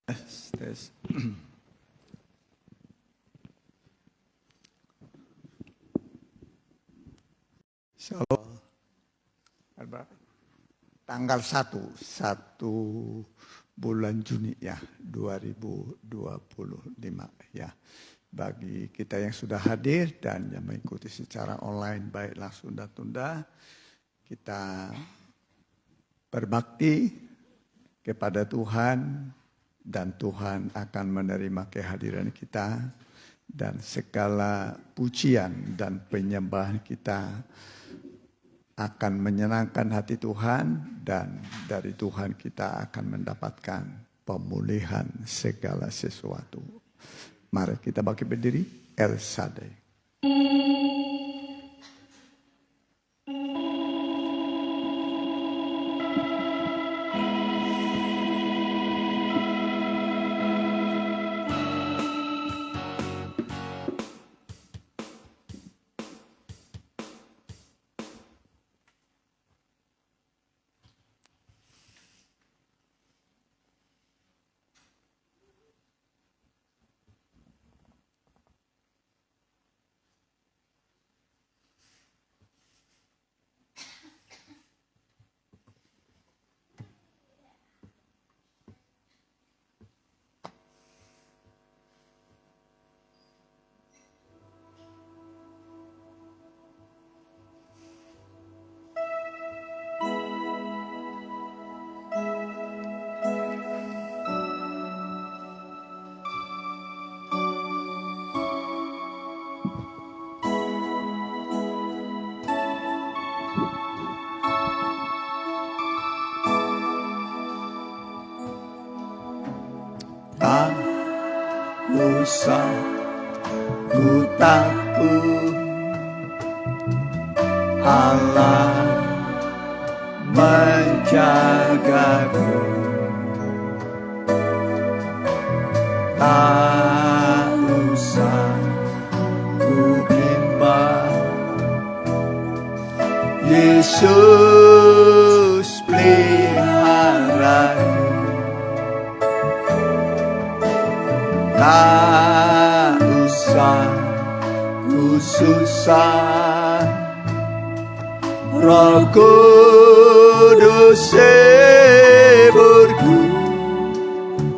Tes. Shalom. Tanggal 1 bulan Juni ya 2025 ya. Bagi kita yang sudah hadir dan yang mengikuti secara online baik langsung dan tunda, kita berbakti kepada Tuhan dan Tuhan akan menerima kehadiran kita dan segala pujian dan penyembahan kita akan menyenangkan hati Tuhan dan dari Tuhan kita akan mendapatkan pemulihan segala sesuatu. Mari kita bangkit berdiri. El Shaddai. Tak usah ku takut, Allah menjagaku. Tak usah ku bimbang, Yesus peliharaku. Tak usah ku susah, Roh Kudus hiburku.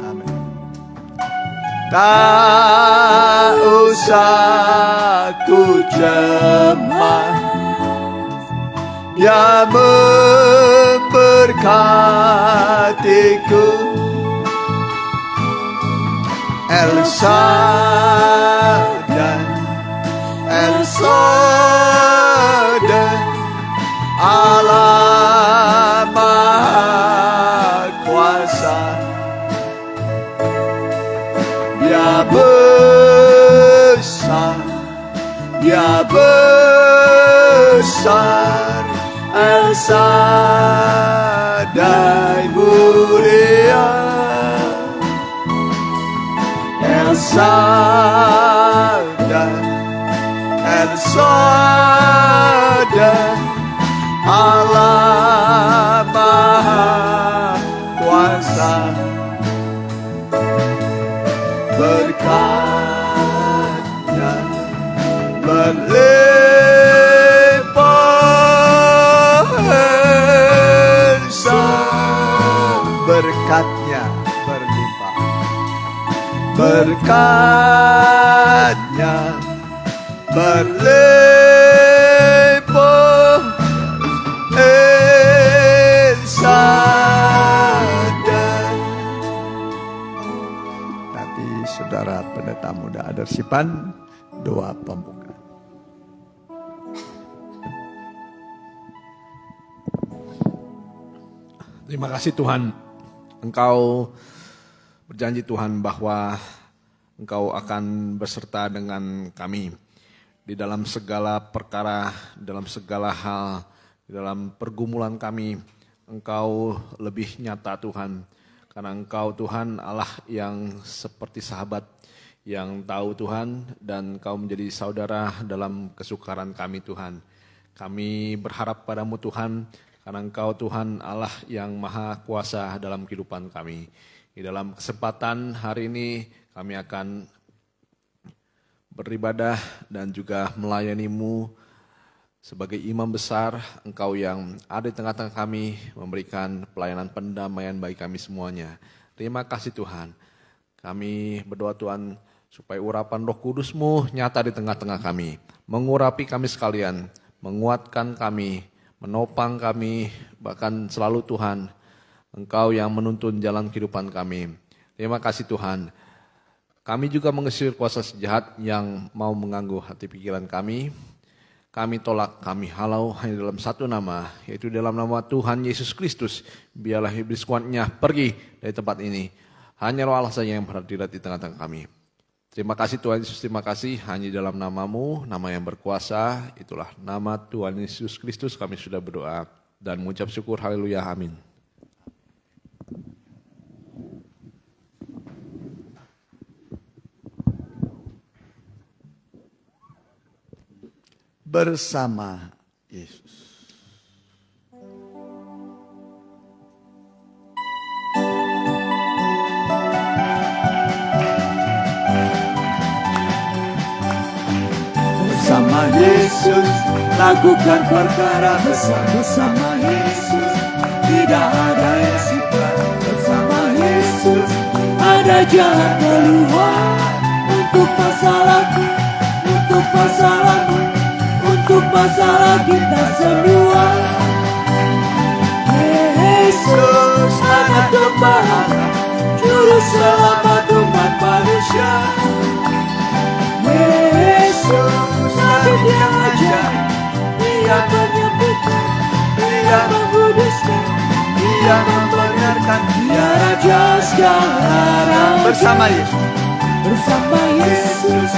Amin. Tak usah ku cemas, Dia memberkatiku. El Shaddai, El Shaddai, Allah Maha Kuasa. Dia besar, Dia besar, El Shaddai mulia. El Shaddai, El Shaddai, Allah Maha Kuasa. Berkatnya berlimpah, berkatnya berlimpah. Berkatnya berlimpah, El Shaddai. Nanti saudara pendeta muda ada sipan doa pembuka. Terima kasih Tuhan, Engkau berjanji Tuhan bahwa Engkau akan beserta dengan kami di dalam segala perkara, dalam segala hal, di dalam pergumulan kami. Engkau lebih nyata Tuhan, karena Engkau Tuhan Allah yang seperti sahabat, yang tahu Tuhan, dan Engkau menjadi saudara dalam kesukaran kami Tuhan. Kami berharap padamu Tuhan, karena Engkau Tuhan Allah yang maha kuasa dalam kehidupan kami. Di dalam kesempatan hari ini kami akan beribadah dan juga melayani-Mu sebagai imam besar. Engkau yang ada di tengah-tengah kami memberikan pelayanan pendamaian bagi kami semuanya. Terima kasih Tuhan. Kami berdoa Tuhan supaya urapan Roh Kudus-Mu nyata di tengah-tengah kami. Mengurapi kami sekalian, menguatkan kami, menopang kami, bahkan selalu Tuhan, Engkau yang menuntun jalan kehidupan kami. Terima kasih Tuhan. Kami juga mengusir kuasa sejahat yang mau mengganggu hati pikiran kami. Kami tolak, kami halau hanya dalam satu nama, yaitu dalam nama Tuhan Yesus Kristus. Biarlah iblis kuatnya pergi dari tempat ini. Hanya Roh Allah saja yang berhadirat di tengah-tengah kami. Terima kasih Tuhan Yesus, terima kasih. Hanya dalam nama-Mu, nama yang berkuasa, itulah nama Tuhan Yesus Kristus kami sudah berdoa dan mengucap syukur. Haleluya, amin. Bersama Yesus. Bersama Yesus, lakukan perkara besar. Bersama Yesus, tidak ada yang sukar. Bersama Yesus, ada jalan keluar. Untuk masalahku, untuk masalahmu, untuk masalah kita semua. Yesus, Anak Domba Allah, Juru Selamat umat manusia. Yesus, Nabi yang ajaib, Dia menyembuhkan, Dia menguduskan, Dia membenarkan, Dia Raja segala raja. Bersama Yesus, bersama Yesus,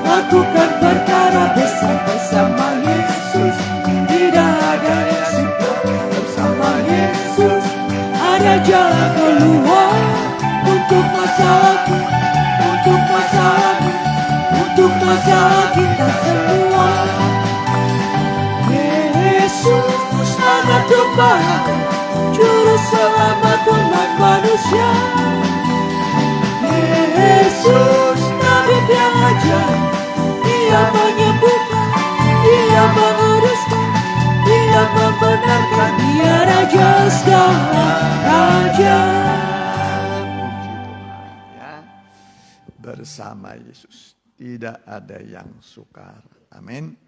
lakukan perkara besar. Bersama Yesus, tidak ada yang sukar. Bersama Yesus, ada jalan keluar. Untuk masalahku, untuk masalahmu, untuk masalah kita semua. Yesus, Anak Domba Allah, Juru Selamat umat manusia. Yesus, Nabi yang ajaib, Dia menyembuhkan, Dia menguruskan, Dia membenarkan, Dia Raja segala raja. Bersama Yesus, tidak ada yang sukar. Amin.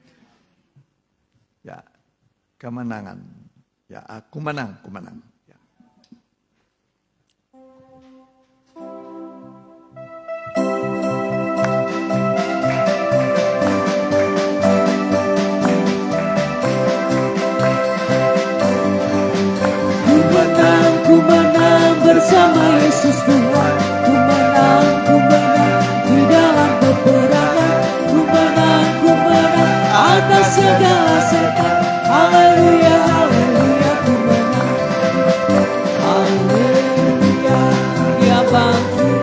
Ya, kemenangan. Ya, aku menang, aku menang. Ya. Ku menang bersama Yesus Tuhan. Ku menang di dalam peperangan. Ku menang atas segala setan. Haleluya, haleluya, ku menang. Haleluya, Dia bangkit.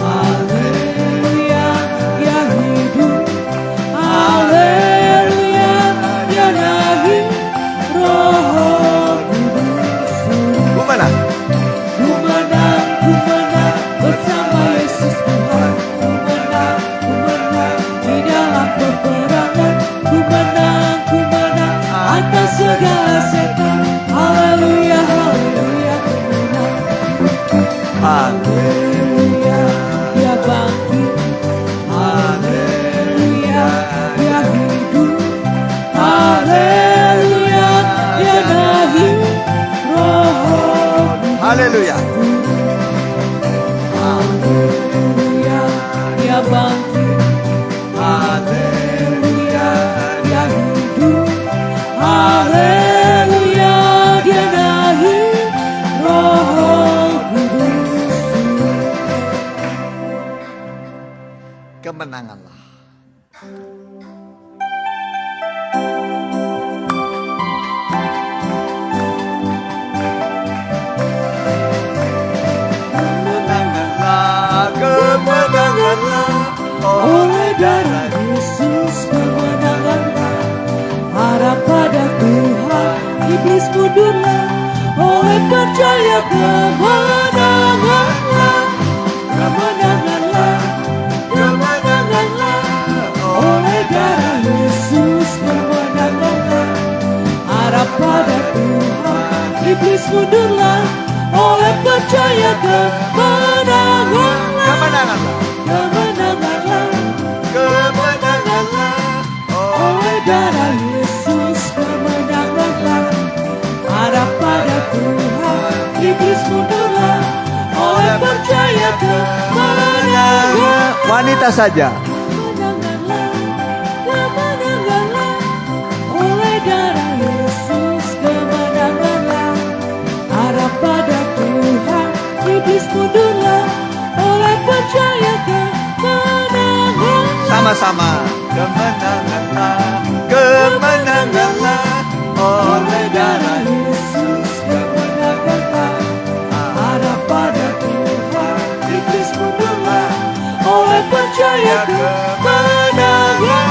Haleluya, Dia hidup. Haleluya, Dia naik. Roh Kudus. Ku menang bersama Yesus Tuhan. Ku menang di dalam peperangan. Ku menang atas segala setan. Haleluya, haleluya, ku menang. Haleluya, Dia bangkit. Haleluya, Dia hidup. Haleluya, Dia naik. Roh. Haleluya. Haleluya, Dia bangkit. Haleluya, Dia hidup. Haleluya, Dia naik. Roh Kudus. Kemenanganlah. Kemenanganlah oleh darah Yesus. Kemenanganlah, harap pada Tuhan, iblis mundurlah oleh percaya kemenanganlah. percaya kemenangan. Wanita saja. Kemenanganlah oleh darah Yesus, kemenanganlah. Harap pada Tuhan, iblis mundurlah oleh percaya kemenangan. Sama-sama. Kemenanganlah, kemenanganlah oleh darah Yesus, kemenanganlah. Harap pada Tuhan, iblis mundurlah oleh percaya kemenanganlah.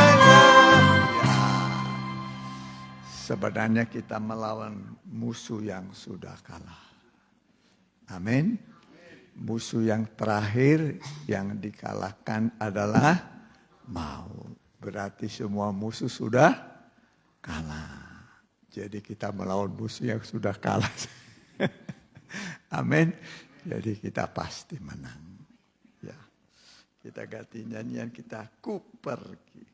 Sebenarnya kita melawan musuh yang sudah kalah. Amin. Musuh yang terakhir yang dikalahkan adalah maut. Berarti semua musuh sudah kalah. Jadi kita melawan musuh yang sudah kalah. Amin. Jadi kita pasti menang. Ya. Kita ganti nyanyian kita, Ku Pergi.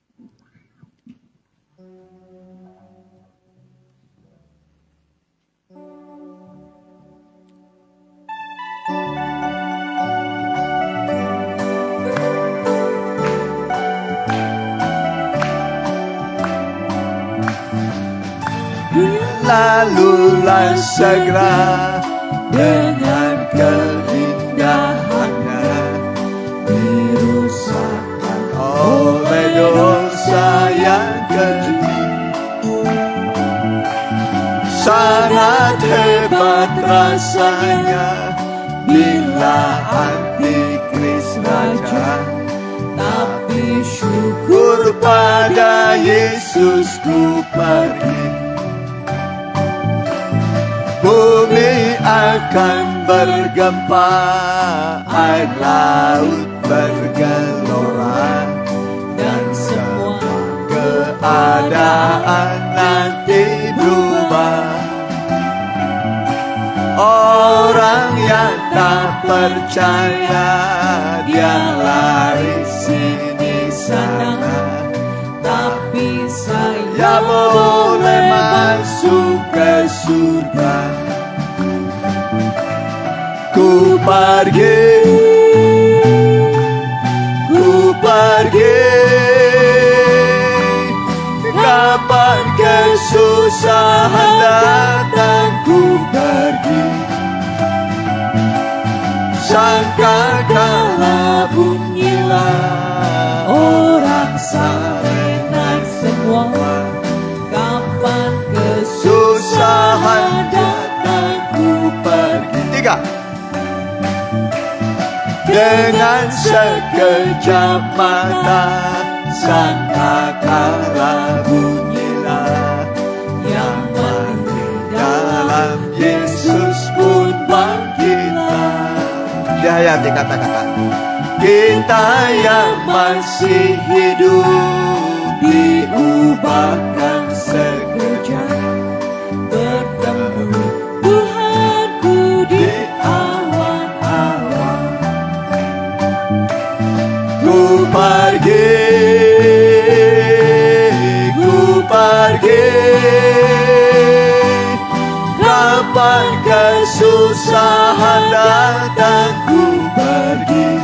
Lalulah segera dengan keindahannya, dirusakkan oleh dosa yang keji. Sangat hebat rasanya bila antikris raja, tapi syukur pada Yesus ku pergi. Bumi akan bergempa, air laut bergelora, dan semua keadaan nanti berubah. Orang yang tak percaya dia lari sini sana, tapi saya boleh masuk ke surga. Ku pergi, ku pergi. Kapan kesusahan datang, ku pergi. Sangkakala bunyilah orang saleh naik semua. Kapan kesusahan datang, ku pergi. Tiga. Dengan sekejap mata, sangkakala bunyilah yang mati dalam Yesus pun bangkitlah. Dihayati kata-kata. Kita yang masih hidup diubahkan sekejap, bertemu Tuhanku di awan-awan. Ku pergi, ku pergi. Kapan kesusahan datang, ku pergi.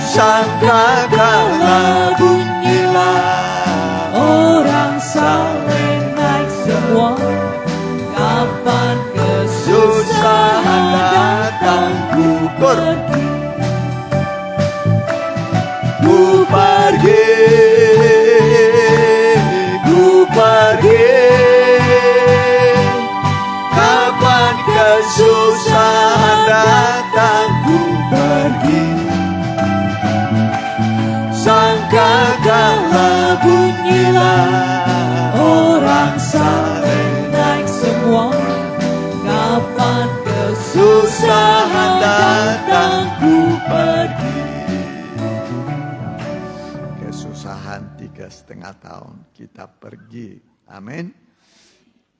Sangkakala bunyilah orang saleh naik semua. Kapan kesusahan datang, ku pergi. Ku pergi, ku pergi. Kapan kesusahan datang, ku pergi. Sangkakala bunyilah orang saleh naik semua. Kapan kesusahan datang, ku pergi. Kesusahan 3,5 tahun kita pergi. Amin.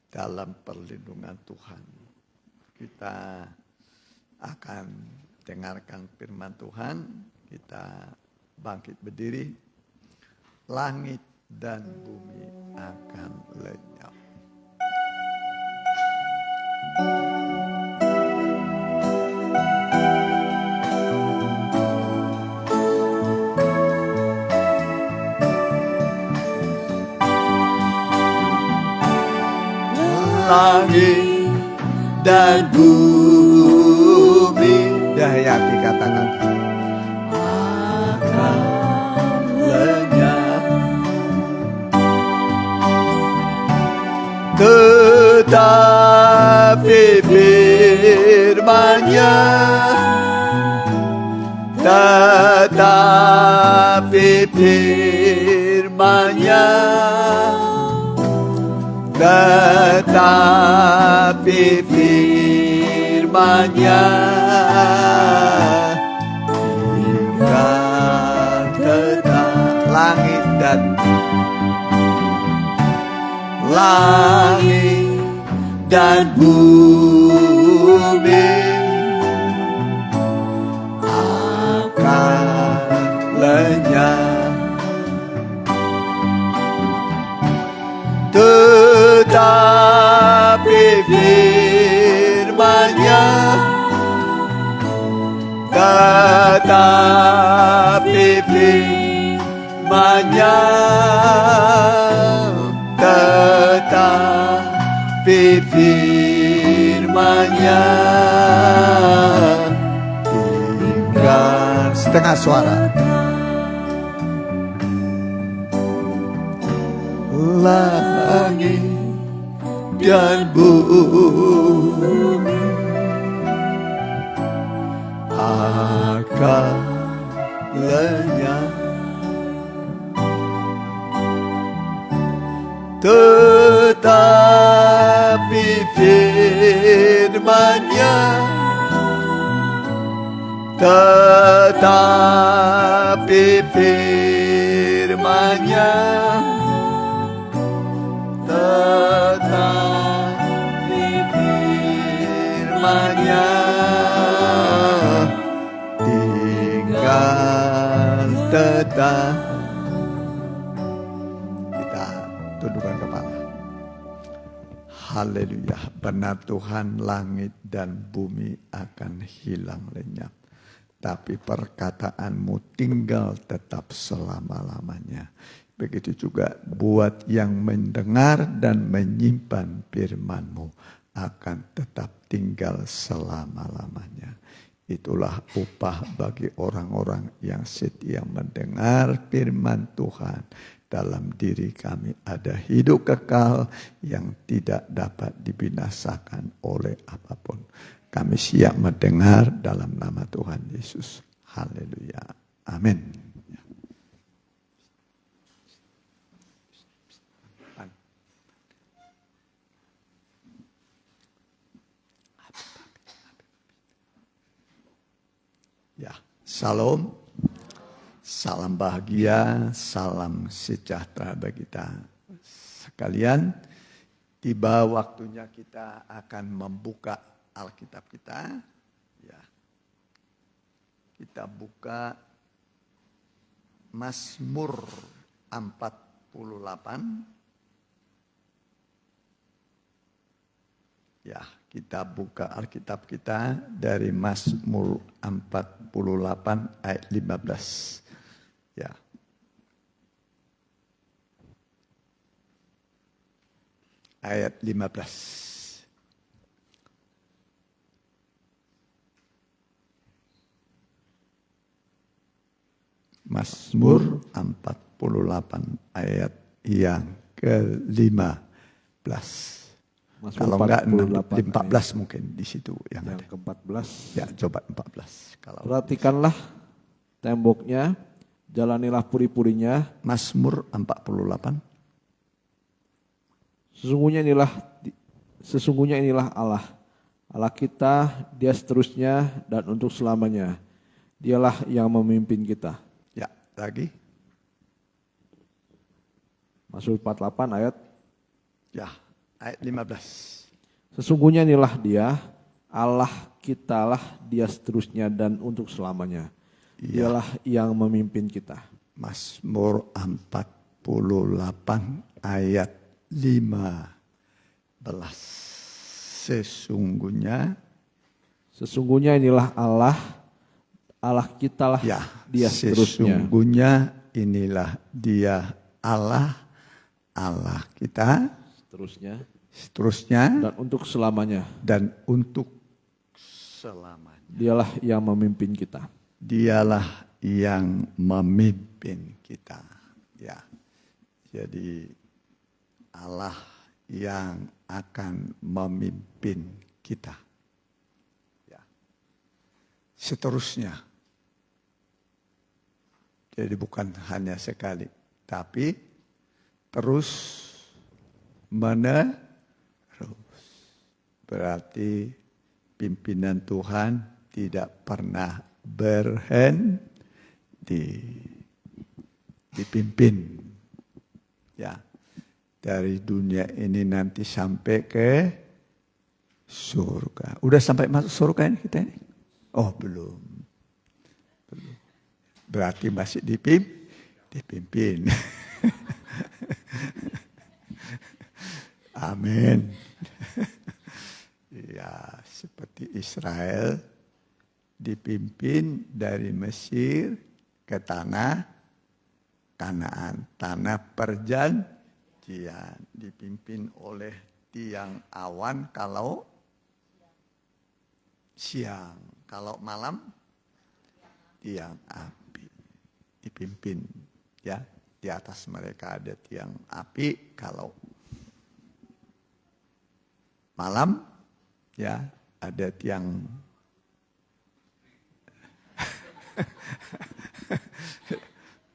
Dalam perlindungan Tuhan. Kita akan dengarkan firman Tuhan. Kita bangkit berdiri. Langit dan bumi akan lenyap. langit dan bumi. Dah ya dikatakan akan lenyap, tetapi firman-Nya, tetapi firman-Nya, tetapi firman-Nya tinggal tetap. Langit dan bumi akan lenyap, tetapi firman-Nya, tetapi firman-Nya, tetapi firman-Nya tinggal. Setengah suara. Langit dan bumi akan lenyap, tetapi firman-Nya, tetapi firman-Nya, tetapi firman-Nya tinggal tetap. Kita tundukkan kepala. Haleluya. Benar Tuhan, langit dan bumi akan hilang lenyap, tapi perkataanmu tinggal tetap selama-lamanya. Begitu juga buat yang mendengar dan menyimpan firman-Mu akan tetap tinggal selama-lamanya. Itulah upah bagi orang-orang yang setia mendengar firman Tuhan. Dalam diri kami ada hidup kekal yang tidak dapat dibinasakan oleh apapun. Kami siap mendengar dalam nama Tuhan Yesus. Haleluya. Amin. Ya, salam, salam bahagia, salam sejahtera bagi kita sekalian. Tiba waktunya kita akan membuka Alkitab kita. Ya, kita buka Mazmur 48. Ya, kita buka Alkitab kita dari Mazmur 48 ayat 15. Ya. Ayat 15. Mazmur 48 ayat yang ke-15. Kalau enggak 14 mungkin di situ yang ada. ke-14. Ya, coba 14. Kalau Perhatikanlah temboknya, jalanilah puri-purinya. Mazmur 48. Sesungguhnya inilah Allah. Allah kita, Dia seterusnya dan untuk selamanya. Dialah yang memimpin kita. Ya, lagi. Mazmur 48 ayat. Ya, ayat 15. Sesungguhnya inilah Dia, Allah kitalah, Dia seterusnya dan untuk selamanya. Dialah yang memimpin kita. Mazmur 48 ayat 15. Sesungguhnya inilah Allah, Allah kitalah, ya, Dia seterusnya. Sesungguhnya inilah Dia Allah, Allah kita seterusnya, dan untuk selamanya. dan untuk selamanya. Dialah yang memimpin kita. Dialah yang memimpin kita. Ya. Jadi Allah yang akan memimpin kita. Ya. Seterusnya. Jadi bukan hanya sekali, tapi terus menerus. Berarti pimpinan Tuhan tidak pernah berhenti. Dipimpin. Ya. Dari dunia ini nanti sampai ke surga. Udah sampai masuk surga ini kita ini? Oh belum. Berarti masih dipimpin. Amin. Ya, seperti Israel dipimpin dari Mesir ke tanah Kanaan, tanah perjanjian, dipimpin oleh tiang awan kalau siang, kalau malam tiang api. Dipimpin, ya, di atas mereka ada tiang api, kalau malam ya ada tiang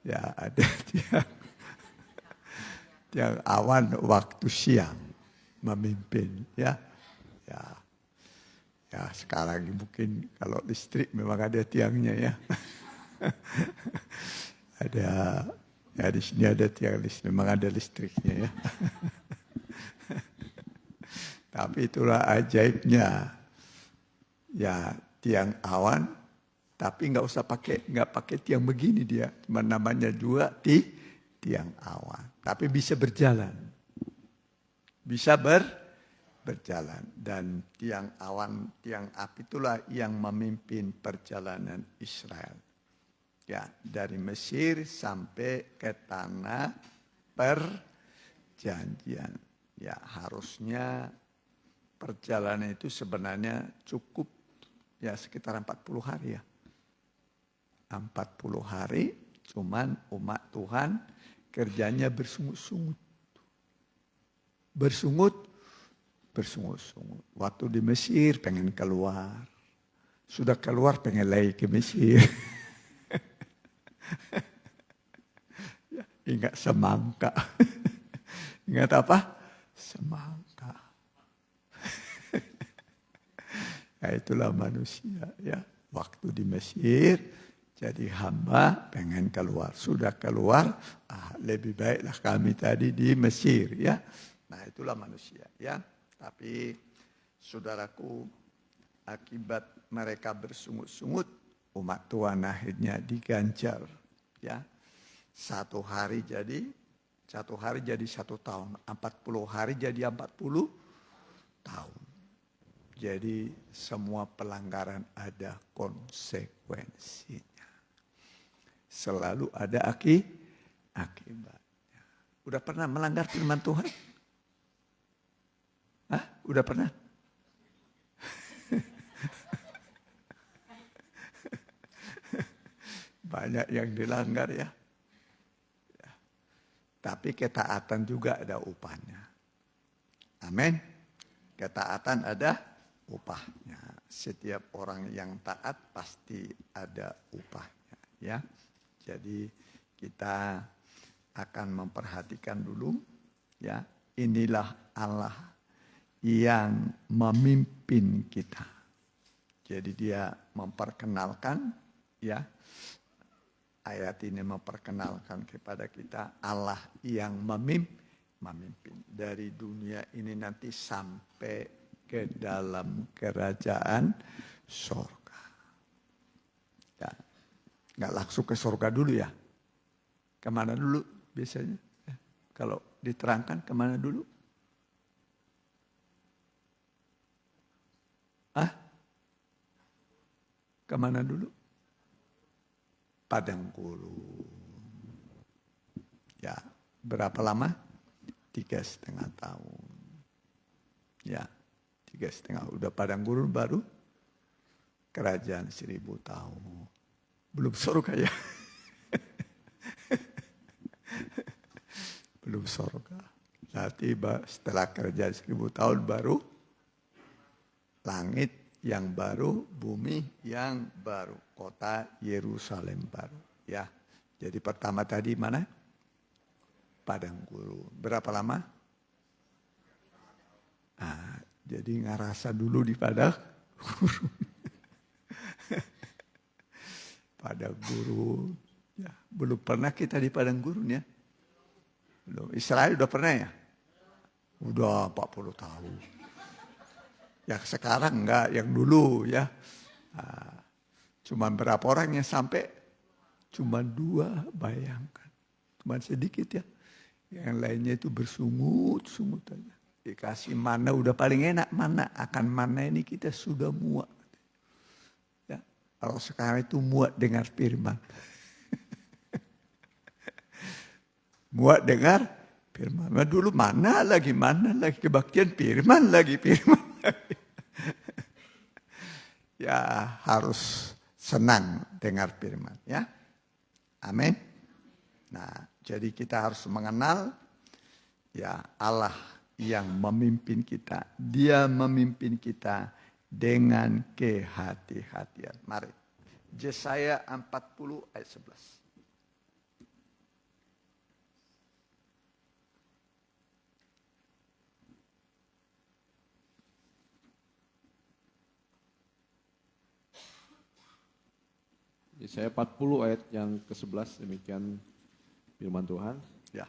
ya ada tiang awan waktu siang memimpin, ya. Ya sekarang mungkin kalau listrik memang ada tiangnya, ya. Ada, ya di sini ada tiang listrik, memang ada listriknya, ya. Tapi itulah ajaibnya, ya, tiang awan, tapi nggak pakai tiang begini dia, cuma namanya juga tiang awan, tapi bisa berjalan, bisa berjalan, dan tiang awan, tiang api itulah yang memimpin perjalanan Israel. Ya, dari Mesir sampai ke tanah perjanjian. Ya, harusnya perjalanan itu sebenarnya cukup ya sekitar 40 hari ya. 40 hari, cuman umat Tuhan kerjanya bersungut-sungut. Bersungut-sungut. Waktu di Mesir pengen keluar. Sudah keluar pengen lagi ke Mesir. Ya, ingat semangka. Ingat apa? Semangka. Ya, itulah manusia, ya. Waktu di Mesir jadi hamba pengen keluar. Sudah keluar, lebih baiklah kami tadi di Mesir, ya. Nah, itulah manusia, ya. Tapi saudaraku, akibat mereka bersungut-sungut, umat Tuhan akhirnya diganjar, ya. Satu hari jadi 1 tahun. 40 hari jadi 40 tahun. Jadi semua pelanggaran ada konsekuensinya. Selalu ada akibatnya. Udah pernah melanggar firman Tuhan? Udah pernah? Banyak yang dilanggar, ya. Tapi ketaatan juga ada upahnya. Amin. Ketaatan ada upahnya. Setiap orang yang taat pasti ada upahnya, ya. Jadi kita akan memperhatikan dulu, ya. Inilah Allah yang memimpin kita. Jadi dia memperkenalkan, ya. Ayat ini memperkenalkan kepada kita Allah yang memimpin dari dunia ini nanti sampai ke dalam kerajaan surga. Ya, nggak langsung ke surga dulu, ya. Kemana dulu biasanya? Ya, kalau diterangkan kemana dulu? Kemana dulu? Padang gurun. Ya, berapa lama? 3,5 tahun. Ya, 3,5. Udah padang gurun baru kerajaan 1000 tahun. Belum surga ya. Belum surga. Nah, tiba setelah kerajaan 1000 tahun baru langit yang baru, bumi yang baru, kota Yerusalem baru. Ya, jadi pertama tadi mana? Padang gurun. Berapa lama? Nah, jadi ngerasa dulu di padang gurun. Padang gurun. Ya, belum pernah kita di padang gurun ya. Belum. Israel udah pernah ya? Udah 40 tahun. Ya sekarang enggak, yang dulu ya. Nah, cuma berapa orang yang sampai? Cuma 2, bayangkan. Cuma sedikit ya. Yang lainnya itu bersungut-sungut aja. Dikasih mana udah paling enak, mana akan mana ini kita sudah muak. Ya, kalau sekarang itu muak dengar firman. Muak dengar firman. Nah, dulu mana lagi kebaktian firman lagi. Ya harus senang dengar firman ya. Amin. Nah, jadi kita harus mengenal ya Allah yang memimpin kita. Dia memimpin kita dengan kehati-hatian. Mari. Yesaya 40 ayat 11. Yesaya 40 ayat yang ke-11, demikian firman Tuhan. Ya.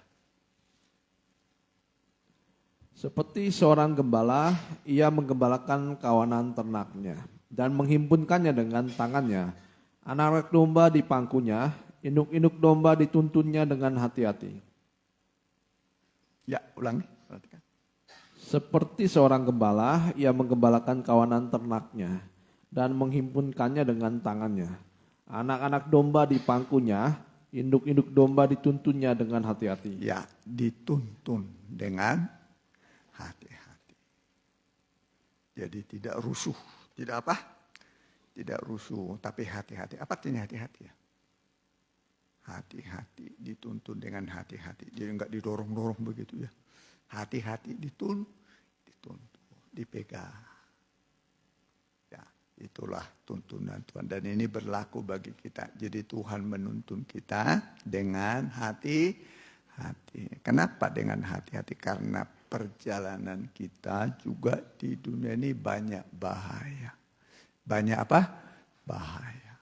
Seperti seorang gembala, ia menggembalakan kawanan ternaknya dan menghimpunkannya dengan tangannya. Anak-anak domba di pangkunya, induk-induk domba dituntunnya dengan hati-hati. Ya, ulangi. Perhatikan. Seperti seorang gembala, ia menggembalakan kawanan ternaknya dan menghimpunkannya dengan tangannya. Anak-anak domba di pangkunya, induk-induk domba dituntunnya dengan hati-hati. Ya, dituntun dengan hati-hati. Jadi tidak rusuh. Tidak apa? Tidak rusuh, tapi hati-hati. Apa artinya hati-hati ya? Hati-hati, dituntun dengan hati-hati. Jadi enggak didorong-dorong begitu ya. Hati-hati dituntun, dipegang. Itulah tuntunan Tuhan. Dan ini berlaku bagi kita. Jadi Tuhan menuntun kita dengan hati-hati. Kenapa dengan hati-hati? Karena perjalanan kita juga di dunia ini banyak bahaya. Banyak apa? Bahaya.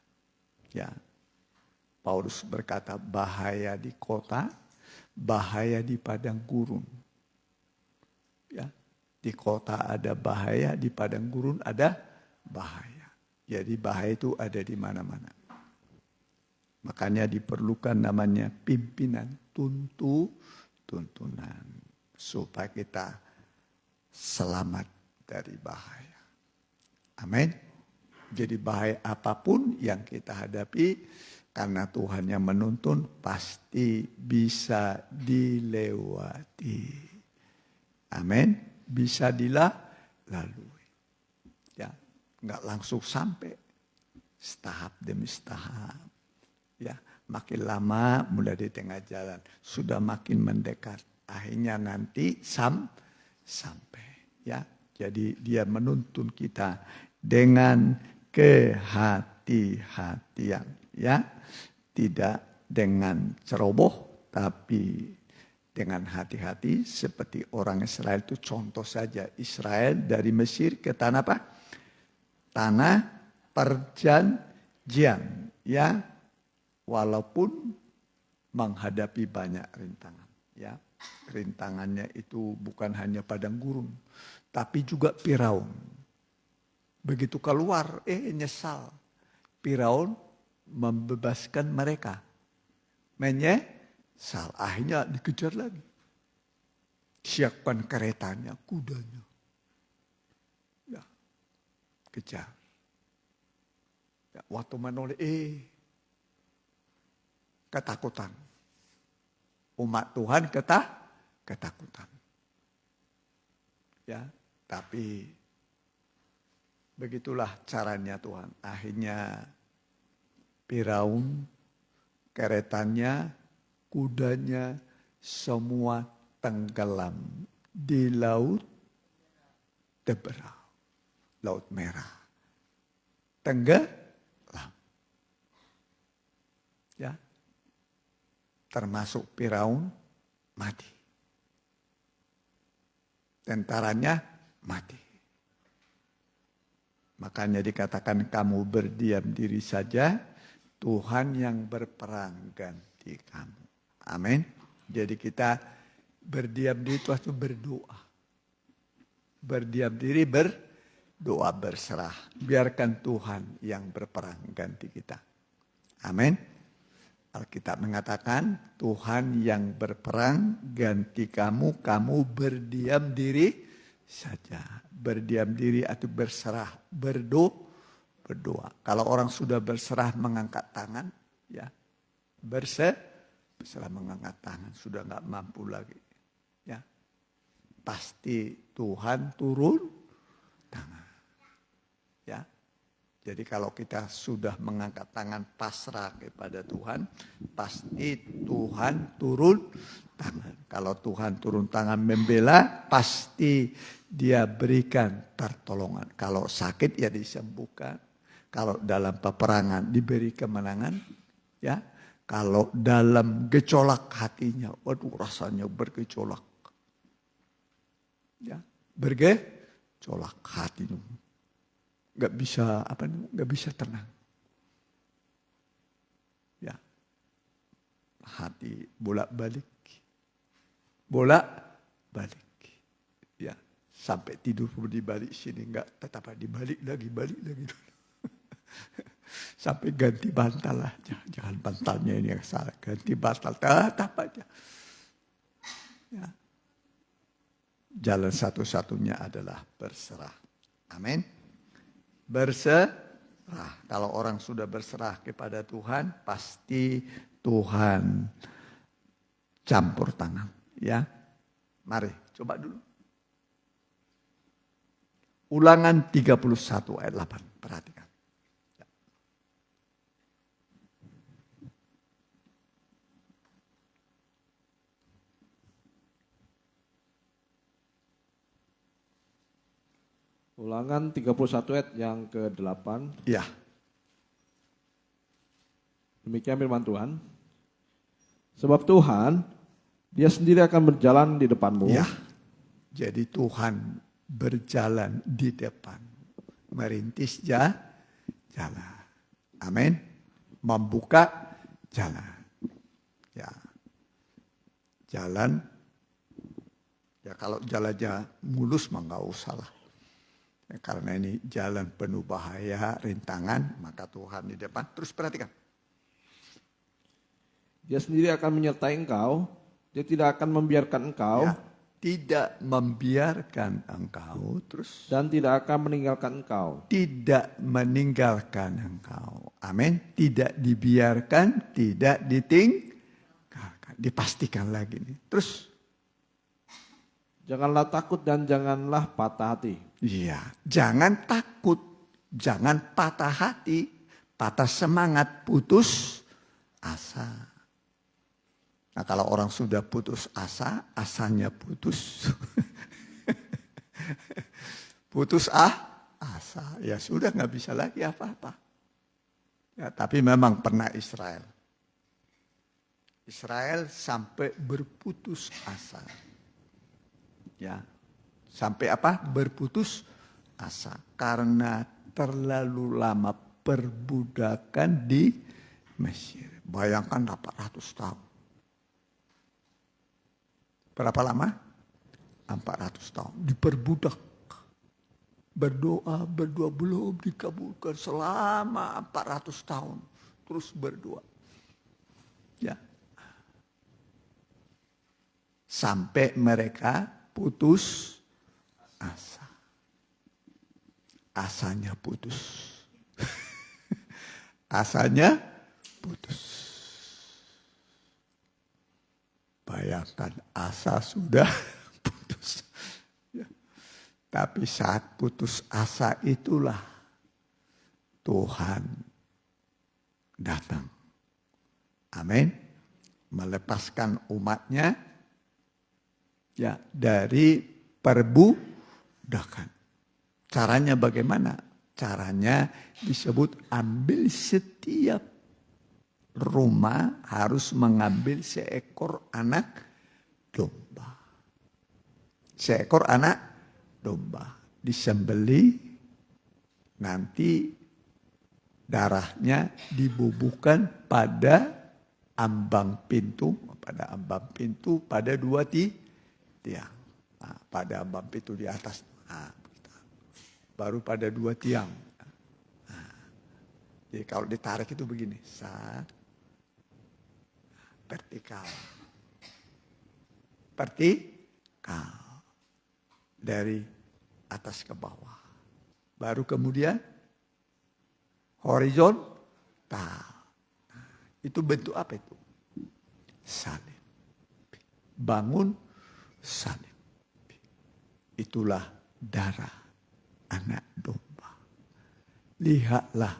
Ya. Paulus berkata bahaya di kota, bahaya di padang gurun. Ya. Di kota ada bahaya, di padang gurun ada bahaya. Jadi bahaya itu ada di mana-mana. Makanya diperlukan namanya pimpinan, tuntunan. Supaya kita selamat dari bahaya. Amin. Jadi bahaya apapun yang kita hadapi, karena Tuhan yang menuntun pasti bisa dilewati. Amin. Bisa dilalui. Enggak langsung sampai, tahap demi tahap. Ya, makin lama mulai di tengah jalan, sudah makin mendekat, akhirnya nanti sampai. Ya, jadi dia menuntun kita dengan kehati-hatian. Ya, tidak dengan ceroboh, tapi dengan hati-hati seperti orang Israel itu. Contoh saja, Israel dari Mesir ke tanah apa? Tanah perjanjian, ya, walaupun menghadapi banyak rintangan, ya, rintangannya itu bukan hanya padang gurun, tapi juga Firaun. Begitu keluar, nyesal, Firaun membebaskan mereka, menyesal, akhirnya dikejar lagi, siapkan keretanya, kudanya. Kejar. Ya, waktu menoleh, ketakutan. Umat Tuhan ketakutan. Ya, Tapi begitulah caranya Tuhan. Akhirnya Firaun, keretanya, kudanya, semua tenggelam di laut Teberau, Laut Merah. Tenggelam. Ya. Termasuk Firaun mati. Tentaranya mati. Makanya dikatakan kamu berdiam diri saja, Tuhan yang berperang ganti kamu. Amin. Jadi kita berdiam diri itu berdoa. Berdiam diri berdoa berserah. Biarkan Tuhan yang berperang ganti kita. Amin. Alkitab mengatakan Tuhan yang berperang ganti kamu, kamu berdiam diri saja. Berdiam diri atau berserah, berdoa. Kalau orang sudah berserah mengangkat tangan, ya berserah mengangkat tangan, sudah nggak mampu lagi, ya pasti Tuhan turun tangan, ya. Jadi kalau kita sudah mengangkat tangan pasrah kepada Tuhan, pasti Tuhan turun tangan. Kalau Tuhan turun tangan membela, pasti Dia berikan pertolongan. Kalau sakit ya disembuhkan. Kalau dalam peperangan diberi kemenangan, ya. Kalau dalam gejolak hatinya, waduh rasanya bergejolak. Ya, bergejolak hatinya. Nggak bisa tenang. Ya, hati bolak-balik, ya sampai tidur di balik sini nggak tetap dibalik lagi. Sampai ganti bantal lah, jangan bantalnya ini yang salah, ganti bantal tetap aja. Ya. Jalan satu-satunya adalah berserah. Amin. Berserah. Kalau orang sudah berserah kepada Tuhan, pasti Tuhan campur tangan. Ya, mari coba dulu. Ulangan 31 ayat 8. Perhatikan. Ya. Ulangan 31 ayat yang ke-8. Ya. Demikian firman Tuhan. Sebab Tuhan, Dia sendiri akan berjalan di depanmu. Ya. Jadi Tuhan berjalan di depan. Merintis jalan. Amin. Membuka jalan. Ya. Jalan. Ya kalau jalannya mulus mah nggak usah lah. Ya, karena ini jalan penuh bahaya, rintangan, maka Tuhan di depan. Terus perhatikan. Dia sendiri akan menyertai engkau, Dia tidak akan membiarkan engkau. Ya, tidak membiarkan engkau, terus. Dan tidak akan meninggalkan engkau. Tidak meninggalkan engkau. Amin. Tidak dibiarkan, tidak ditinggalkan. Dipastikan lagi nih. Terus. Janganlah takut dan janganlah patah hati. Iya, jangan takut, jangan patah hati, patah semangat, putus asa. Nah kalau orang sudah putus asa, asanya putus. Putus asa, ya sudah nggak bisa lagi apa-apa. Ya, tapi memang pernah Israel sampai berputus asa. Ya, sampai apa? Berputus asa karena terlalu lama perbudakan di Mesir. Bayangkan 400 tahun. Berapa lama? 400 tahun. Diperbudak. Berdoa belum dikabulkan selama 400 tahun. Terus berdoa. Ya. Sampai mereka putus asa. Asanya putus. Asanya putus. Bayangkan asa sudah putus. Ya. Tapi saat putus asa itulah Tuhan datang. Amin. Melepaskan umatnya ya dari perbudakan. Caranya bagaimana? Caranya disebut ambil setiap rumah harus mengambil seekor anak domba. Seekor anak domba disembeli, nanti darahnya dibubuhkan pada ambang pintu, pada dua tiang. Nah, pada ambang pintu di atas, baru pada dua tiang. Nah, jadi kalau ditarik itu begini, vertikal. Dari atas ke bawah. Baru kemudian horizontal. Itu bentuk apa itu? Salib. Bangun salib. Itulah darah anak domba. Lihatlah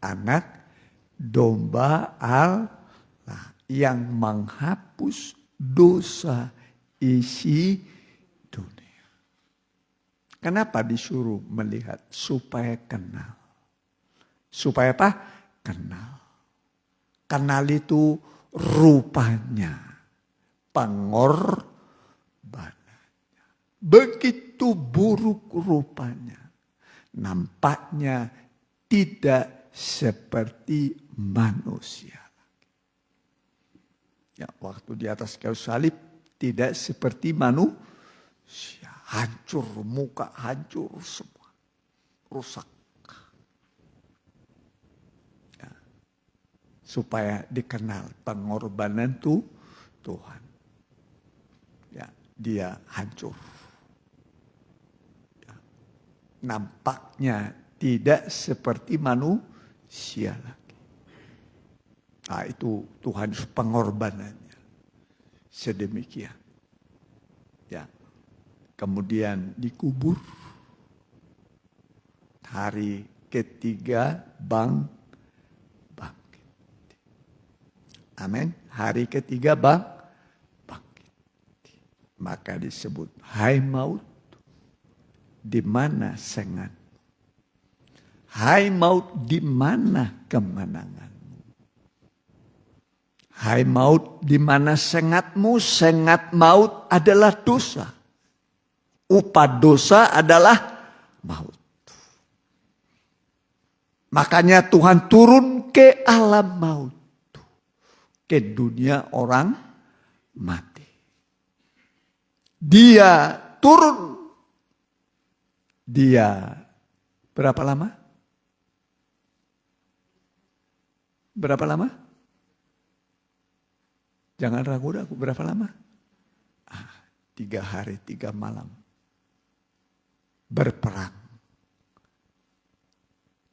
anak domba Allah yang menghapus dosa isi dunia. Kenapa disuruh melihat? Supaya kenal. Supaya apa? Kenal. Kenal itu rupanya, pengorbanannya. Begitu buruk rupanya. Nampaknya tidak seperti manusia. Ya, waktu di atas kayu salib tidak seperti manusia. Hancur, muka hancur semua. Rusak. Supaya dikenal pengorbanan Tuhan. Ya, dia hancur. Ya, nampaknya tidak seperti manusia lagi. Nah, itu Tuhan pengorbanannya. Sedemikian. Ya. Kemudian dikubur. Hari ketiga bangkit. Amin. Hari ketiga bangkit. Maka disebut, hai maut, di mana sengat? Hai maut, di mana kemenanganmu? Hai maut, di mana sengatmu? Sengat maut adalah dosa. Upah dosa adalah maut. Makanya Tuhan turun ke alam maut. Ke dunia orang mati. Dia turun. Dia berapa lama? Berapa lama? Jangan ragu-ragu, berapa lama? 3 hari 3 malam. Berperang.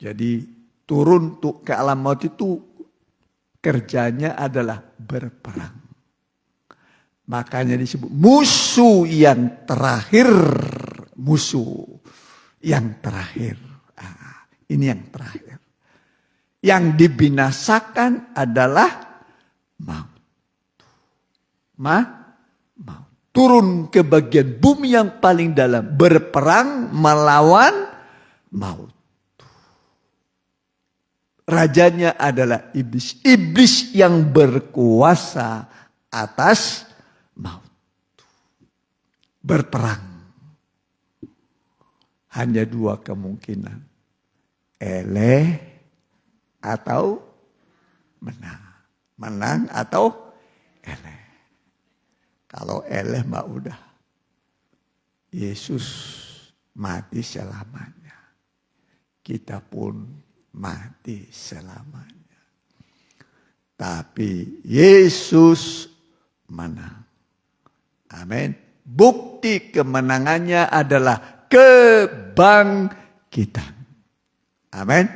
Jadi turun ke alam maut itu kerjanya adalah berperang. Makanya disebut musuh yang terakhir. Musuh yang terakhir. Ini yang terakhir. Yang dibinasakan adalah maut. Maut. Turun ke bagian bumi yang paling dalam. Berperang melawan maut. Rajanya adalah iblis. Iblis yang berkuasa atas maut. Berperang. Hanya 2 kemungkinan. Eleh atau menang. Menang atau eleh. Kalau eleh mah udah. Yesus mati selamanya. Kita pun mati selamanya. Tapi Yesus menang. Amin. Bukti kemenangannya adalah kebangkitan. Amin.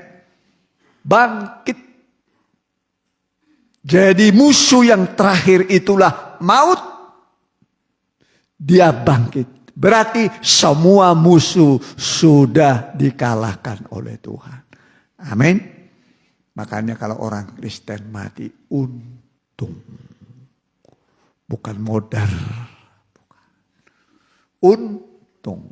Bangkit. Jadi musuh yang terakhir itulah maut. Dia bangkit. Berarti semua musuh sudah dikalahkan oleh Tuhan. Amin. Makanya kalau orang Kristen mati, untung. Bukan modal. Untung.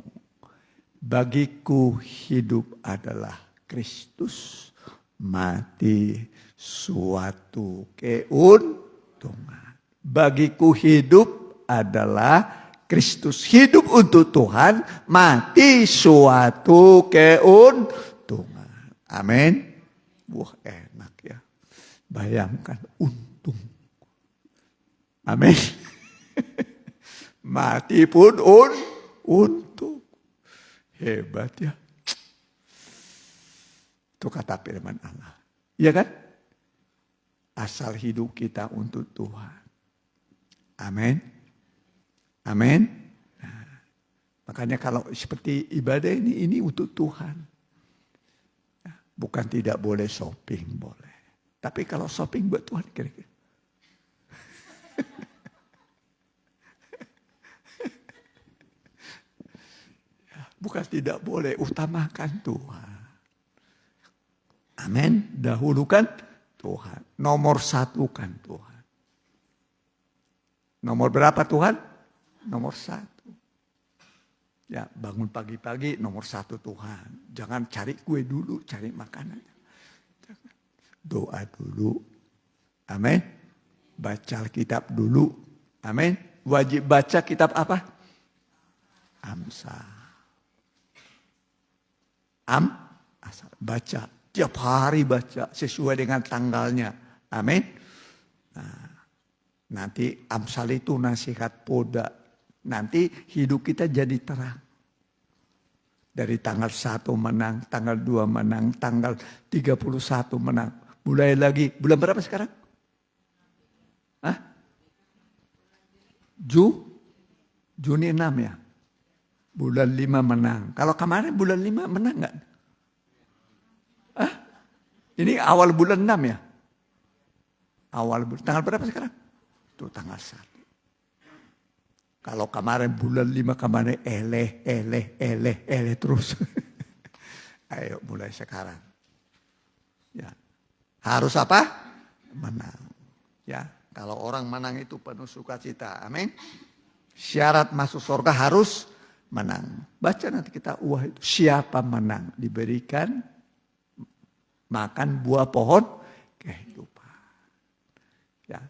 Bagiku hidup adalah Kristus. Mati suatu keuntungan. Bagiku hidup adalah Kristus. Hidup untuk Tuhan, mati suatu keuntungan. Amin. Wah, enak ya. Bayangkan untung. Amin. Mati pun untung. Hebat ya. Itu kata firman Allah. Iya kan? Asal hidup kita untuk Tuhan. Amin. Amin. Nah, makanya kalau seperti ibadah ini untuk Tuhan. Bukan tidak boleh shopping, boleh. Tapi kalau shopping buat Tuhan kira-kira. Bukan tidak boleh, utamakan Tuhan. Amin. Dahulukan Tuhan. Nomor satu kan Tuhan. Nomor berapa Tuhan? Nomor satu. Ya, bangun pagi-pagi nomor satu Tuhan. Jangan cari kue dulu, cari makanan. Doa dulu. Amin. Baca Alkitab dulu. Amin. Wajib baca kitab apa? Amsal. Asal baca. Tiap hari baca sesuai dengan tanggalnya. Amin. Nah, nanti Amsal itu nasihat poda. Nanti hidup kita jadi terang. Dari tanggal 1 menang, tanggal 2 menang, tanggal 31 menang. Mulai lagi, bulan berapa sekarang? Hah? Juni 6 ya? Bulan 5 menang. Kalau kemarin bulan 5 menang nggak? Hah? Ini awal bulan 6 ya? Awal bulan, tanggal berapa sekarang? Itu tanggal 1. Kalau kemarin bulan 5 kemarin eleh terus. Ayo mulai sekarang. Ya. Harus apa? Menang. Ya, kalau orang menang itu penuh sukacita. Amin. Syarat masuk surga harus menang. Baca nanti kita itu. Siapa menang? Diberikan makan buah pohon kehidupan. Ya.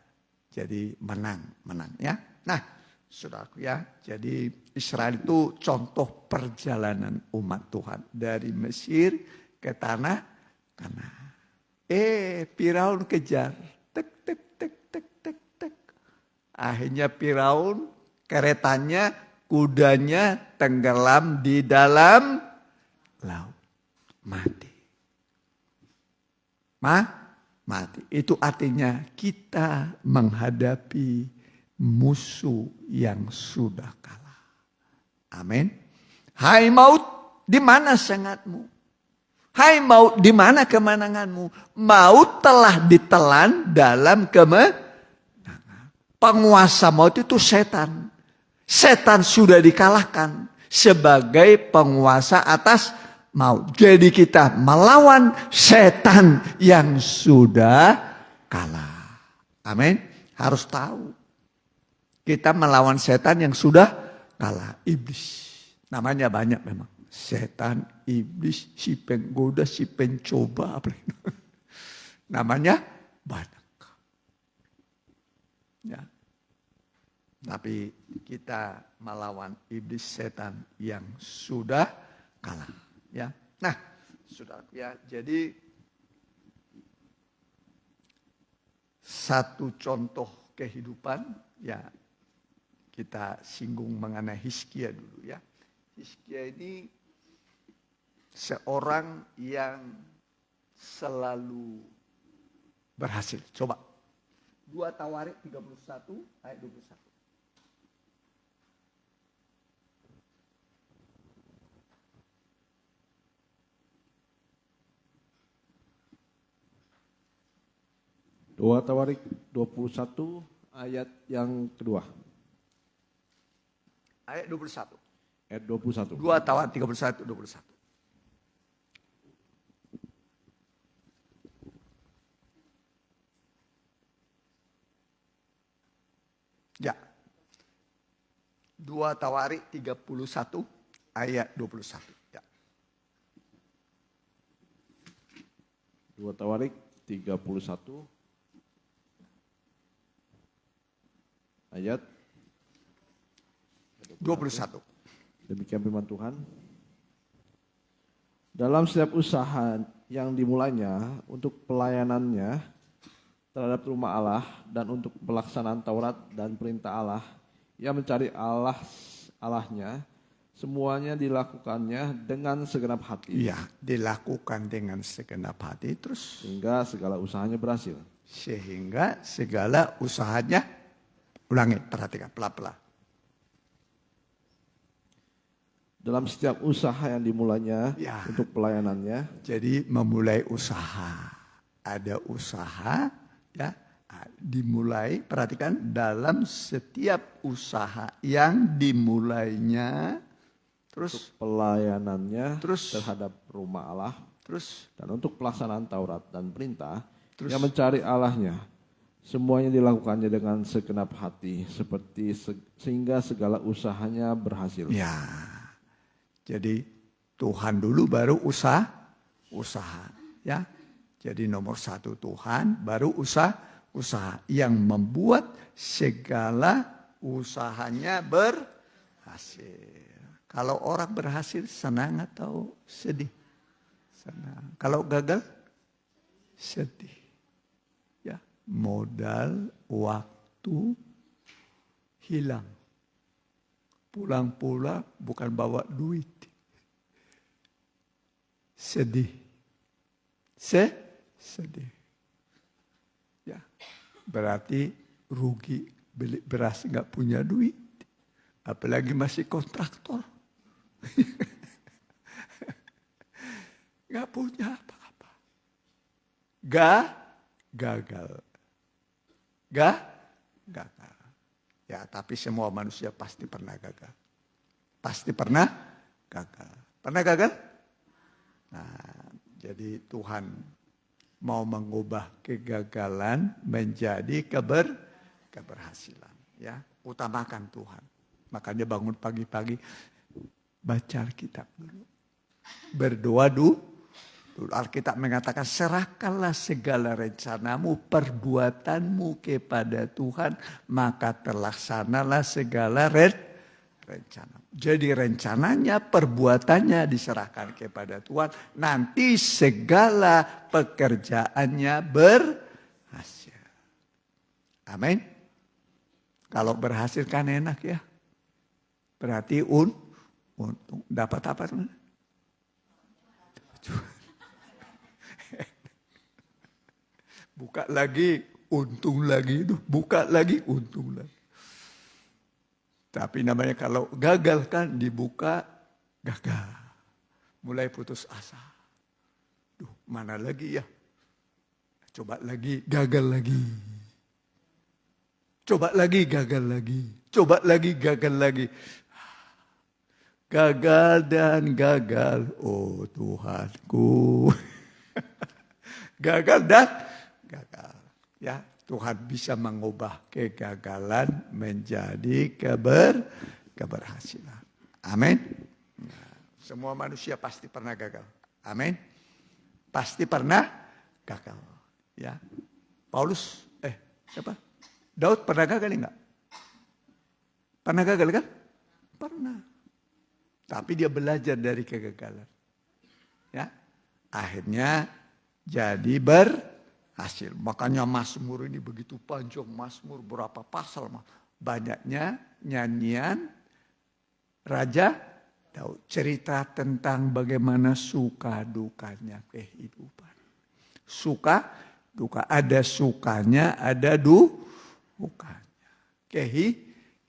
Jadi menang ya. Nah, saudaraku ya, jadi Israel itu contoh perjalanan umat Tuhan dari Mesir ke tanah Kanaan. Firaun kejar, tek. Akhirnya Firaun keretanya, kudanya tenggelam di dalam laut, mati. Mati. Itu artinya kita menghadapi musuh yang sudah kalah. Amin. Hai maut, di mana sengatmu? Hai maut, di mana kemenanganmu? Maut telah ditelan dalam kemenangan. Penguasa maut itu setan. Setan sudah dikalahkan sebagai penguasa atas maut. Jadi kita melawan setan yang sudah kalah. Amin. Harus tahu. Kita melawan setan yang sudah kalah. Iblis. Namanya banyak memang. Setan, iblis, si penggoda, si pencoba. Namanya banyak. Ya. Tapi kita melawan iblis setan yang sudah kalah. Ya. Nah, sudah ya. Jadi satu contoh kehidupan ya. Kita singgung mengenai Hizkia dulu ya. Hizkia ini seorang yang selalu berhasil. Coba. 2 Tawarik 31 ayat 21. Dua Tawarik 21 ayat yang kedua. Ayat 21. ayat 21. 2 Tawarik 31, 21. Ya. 2 Tawarik 31 ayat 21. Ya. 2 Tawarik 31 ayat 21. demikian firman Tuhan. Dalam setiap usaha yang dimulainya untuk pelayanannya terhadap rumah Allah dan untuk pelaksanaan Taurat dan perintah Allah, ia mencari Allahnya, semuanya dilakukannya dengan segenap hati. Ya, dilakukan dengan segenap hati terus Sehingga segala usahanya berhasil. sehingga segala usahanya, ulangi, perhatikan pelan-pelan. Dalam setiap usaha yang dimulainya Ya. untuk pelayanannya, Jadi memulai usaha, ada usaha ya, dimulai, perhatikan, dalam setiap usaha yang dimulainya terus pelayanannya Terus. terhadap rumah Allah terus dan untuk pelaksanaan Taurat dan perintah, Terus. ia mencari Allahnya. Semuanya dilakukannya dengan segenap hati, sehingga segala usahanya berhasil. ya. Jadi Tuhan dulu baru usaha ya. Jadi nomor 1 Tuhan, baru usaha yang membuat segala usahanya berhasil. Kalau orang berhasil senang atau sedih? Senang. Kalau gagal sedih. Ya, modal waktu hilang. Pulang-pulang bukan bawa duit. Sedih. Sedih. Ya, berarti rugi beli beras nggak punya duit. Apalagi masih kontraktor. Nggak punya apa-apa. Gagal. Gagal. Ya, tapi semua manusia pasti pernah gagal. Pasti pernah gagal. Pernah gagal? Nah, jadi Tuhan mau mengubah kegagalan menjadi keberhasilan. Ya, utamakan Tuhan. Makanya bangun pagi-pagi, baca Alkitab dulu. Berdoa dulu. Alkitab mengatakan, serahkanlah segala rencanamu, perbuatanmu kepada Tuhan, maka terlaksanalah segala rencana. Jadi rencananya, perbuatannya diserahkan kepada Tuhan, nanti segala pekerjaannya berhasil. Amin. Kalau berhasil kan enak ya. Berarti untung. Dapat apa teman? Buka lagi, untung lagi itu. Buka lagi, untung lagi. Tapi namanya kalau gagal kan dibuka, gagal. Mulai putus asa. Duh, mana lagi ya? Coba lagi, gagal lagi. Coba lagi, gagal lagi. Coba lagi, gagal lagi. Gagal dan gagal, oh Tuhanku. Gagal dan gagal. Ya, Tuhan bisa mengubah kegagalan menjadi keberhasilan. Amin. Nah, semua manusia pasti pernah gagal. Amin. Pasti pernah gagal. Ya. Paulus, siapa? Daud pernah gagal enggak? Pernah gagal kan? Pernah. Tapi dia belajar dari kegagalan. Ya. Akhirnya jadi berhasil. Makanya Mazmur ini begitu panjang. Mazmur berapa pasal? Banyaknya nyanyian Raja Daud. Cerita tentang bagaimana suka dukanya kehidupan. Suka duka. Ada sukanya, ada dukanya.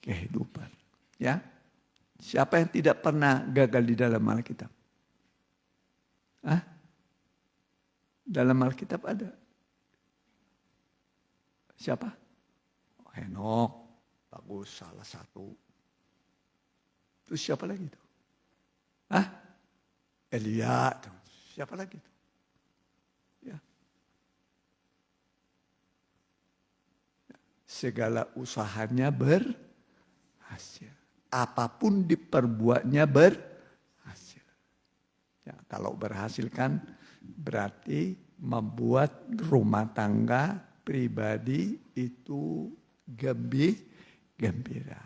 Kehidupan. Ya. Siapa yang tidak pernah gagal di dalam Alkitab? Dalam Alkitab ada. Siapa? Henok. Bagus, salah satu. Terus siapa lagi itu? Hah? Elia. Siapa lagi? Ya. Segala usahanya berhasil. Apapun diperbuatnya berhasil. Ya, kalau berhasil kan berarti membuat rumah tangga pribadi itu gembira.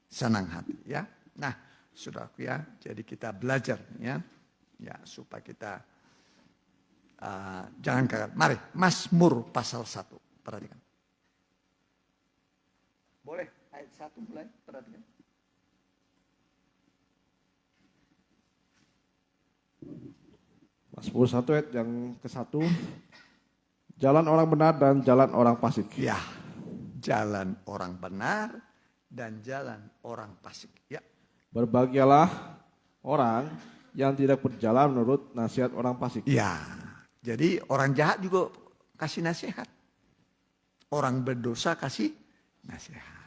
Senang hati ya. Nah, saudaraku ya, jadi kita belajar ya supaya kita jangan gagal. Mari, Mazmur pasal 1, perhatikan. Boleh, ayat 1 mulai, perhatikan. Mazmur 1 ayat yang ke-1. Jalan orang benar dan jalan orang fasik. Ya, jalan orang benar dan jalan orang fasik. Ya. Berbahagialah orang yang tidak berjalan menurut nasihat orang fasik. Ya, jadi orang jahat juga kasih nasihat. Orang berdosa kasih nasihat.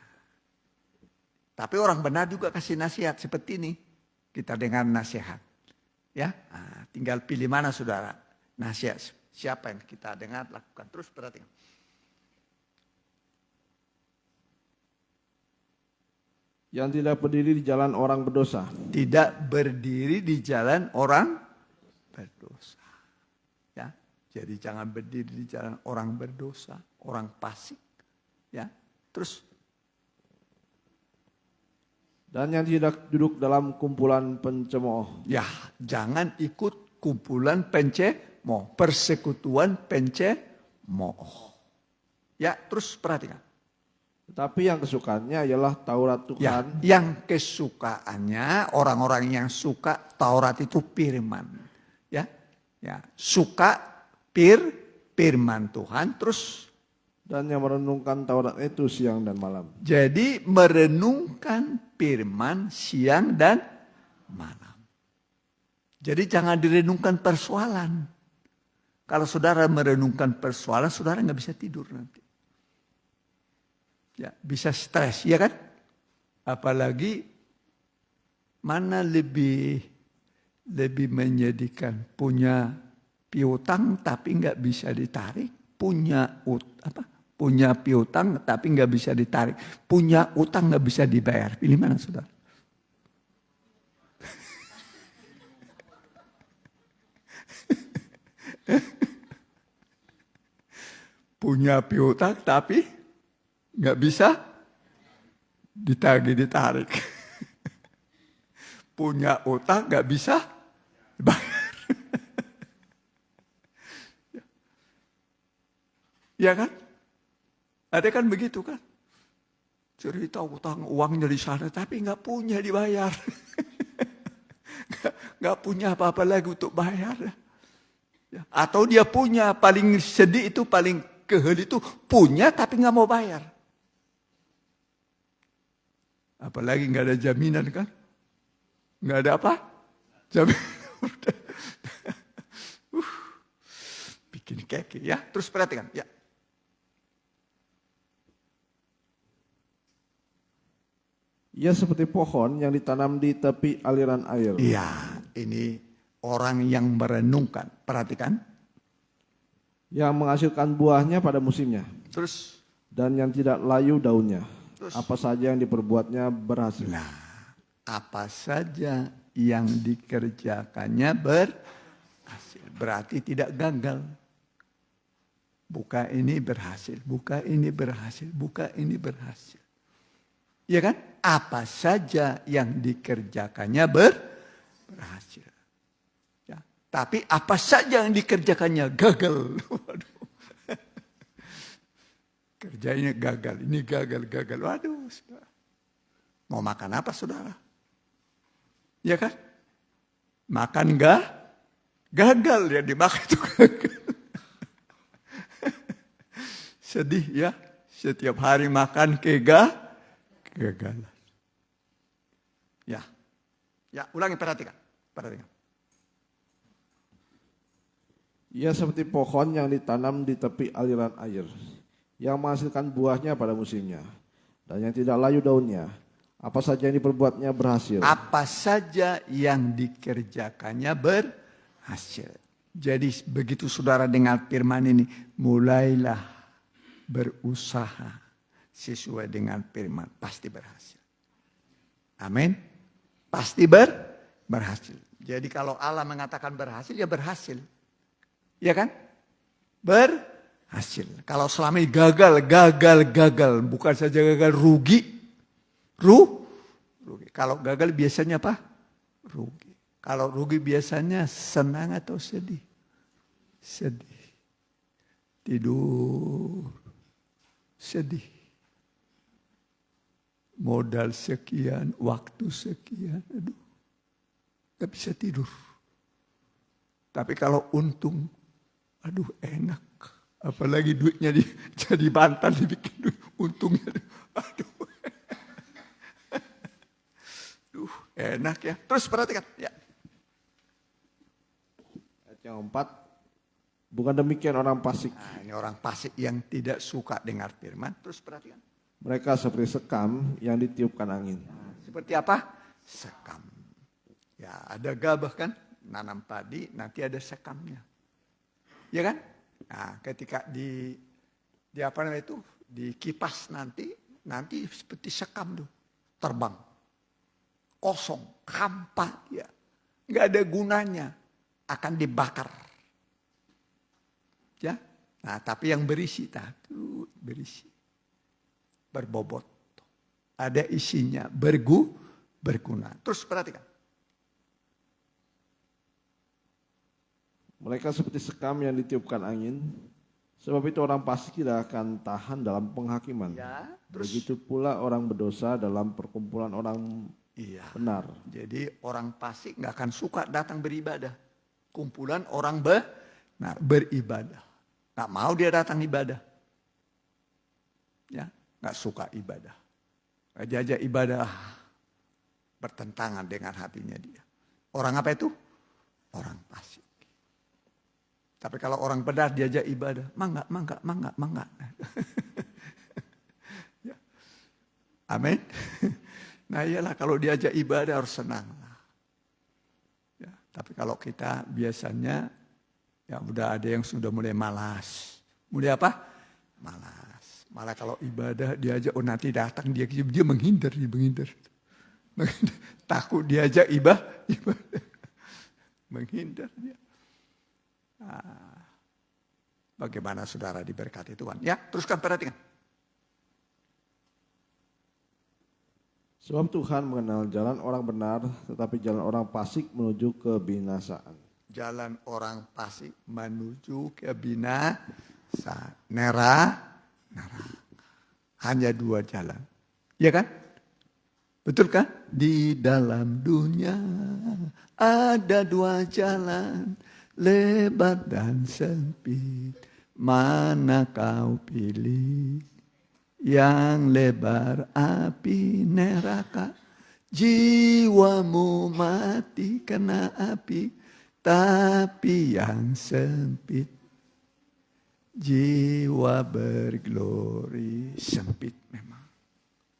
Tapi orang benar juga kasih nasihat seperti ini. Kita dengar nasihat. Ya, tinggal pilih mana saudara. Nasihat siapa yang kita dengar, lakukan. Terus perhatikan. Yang tidak berdiri di jalan orang berdosa. Tidak berdiri di jalan orang berdosa. Ya, jadi jangan berdiri di jalan orang berdosa, orang fasik. Ya, terus. Dan yang tidak duduk dalam kumpulan pencemooh. Ya, jangan ikut kumpulan pencemooh, persekutuan pencemooh. Ya, terus perhatikan. Tetapi yang kesukaannya ialah Taurat Tuhan. Ya, yang kesukaannya orang-orang yang suka Taurat itu firman. Ya, suka firman Tuhan terus. Dan yang merenungkan Taurat itu siang dan malam. Jadi merenungkan firman siang dan malam. Jadi jangan direnungkan persoalan. Kalau saudara merenungkan persoalan, saudara nggak bisa tidur nanti. Ya, bisa stres, ya kan? Apalagi mana lebih menyedihkan, punya piutang tapi nggak bisa ditarik, punya piutang tapi nggak bisa ditarik, punya utang nggak bisa dibayar. Pilih mana saudara? Punya piutang tapi nggak bisa ditarik. Punya utang nggak bisa bayar. Ya kan? Ada kan begitu kan? Cerita utang uangnya di sana tapi nggak punya dibayar. Nggak punya apa-apa lagi untuk bayar. Atau dia punya, paling sedih itu, paling kehel itu punya tapi nggak mau bayar. Apalagi nggak ada jaminan kan? Nggak ada apa? Jaminan. Bikin keki ya. Terus perhatikan ya. Ia seperti pohon yang ditanam di tepi aliran air. Iya, ini orang yang merenungkan. Perhatikan. Yang menghasilkan buahnya pada musimnya. Terus. Dan yang tidak layu daunnya. Terus. Apa saja yang diperbuatnya berhasil. Nah, apa saja yang dikerjakannya berhasil. Berarti tidak gagal. Buka ini berhasil, buka ini berhasil, buka ini berhasil. Ya kan? Apa saja yang dikerjakannya berhasil. Ya. Tapi apa saja yang dikerjakannya gagal. Waduh. Kerjanya gagal, ini gagal. Waduh, saudara. Mau makan apa saudara? Ya kan? Makan gagal ya, dimakan itu gagal. Sedih ya, setiap hari makan kegagalan. Ya, ulangi, perhatikan. Ia seperti pohon yang ditanam di tepi aliran air, yang menghasilkan buahnya pada musimnya, dan yang tidak layu daunnya. Apa saja yang diperbuatnya berhasil. Apa saja yang dikerjakannya berhasil. Jadi begitu saudara dengar firman ini, mulailah berusaha sesuai dengan firman, pasti berhasil. Amin. Pasti berhasil. Jadi kalau Allah mengatakan berhasil, ya berhasil. Ya kan? Berhasil. Kalau selama ini gagal. Bukan saja gagal, rugi. Rugi. Kalau gagal biasanya apa? Rugi. Kalau rugi biasanya senang atau sedih? Sedih. Tidur. Sedih. Modal sekian, waktu sekian. Aduh. Gak bisa tidur. Tapi kalau untung, aduh enak. Apalagi duitnya jadi bantal dibikin duit. Untungnya, aduh. Duh, enak ya. Terus perhatikan. Ya. Ayat yang 4, bukan demikian orang fasik. Nah, ini orang fasik yang tidak suka dengar firman. Terus perhatikan. Mereka seperti sekam yang ditiupkan angin. Nah, seperti apa? Sekam. Ya, ada gabah kan, nanam padi, nanti ada sekamnya. Ya kan? Nah, ketika di apa namanya itu, dikipas nanti seperti sekam tuh, terbang. Kosong, hampa ya. Enggak ada gunanya, akan dibakar. Ya. Nah, tapi yang berisi berisi. Berbobot. Ada isinya, berguna. Terus perhatikan. Mereka seperti sekam yang ditiupkan angin. Sebab itu orang fasik tidak akan tahan dalam penghakiman. Ya, terus. Begitu pula orang berdosa dalam perkumpulan orang benar. Jadi orang fasik nggak akan suka datang beribadah. Kumpulan orang beribadah. Nggak mau dia datang ibadah. Ya, nggak suka ibadah. Aja ibadah bertentangan dengan hatinya dia. Orang apa itu? Orang fasik. Tapi kalau orang benar diajak ibadah, mangga. Ya. Amin. Nah iyalah kalau diajak ibadah harus senang. Ya, tapi kalau kita biasanya ya udah ada yang sudah mulai malas. Mulai apa? Malas. Malah kalau ibadah diajak, nanti datang dia menghindar. Takut diajak ibadah. Menghindar dia. Nah, bagaimana saudara diberkati Tuhan? Ya, teruskan perhatikan. Sebab Tuhan mengenal jalan orang benar, tetapi jalan orang fasik menuju kebinasaan. Jalan orang fasik menuju kebinasaan. Neraka. Hanya 2 jalan. Ya kan? Betul kan? Di dalam dunia ada 2 jalan. Lebar dan sempit, mana kau pilih? Yang lebar api neraka, jiwamu mati kena api. Tapi yang sempit, jiwa berglori. Sempit memang,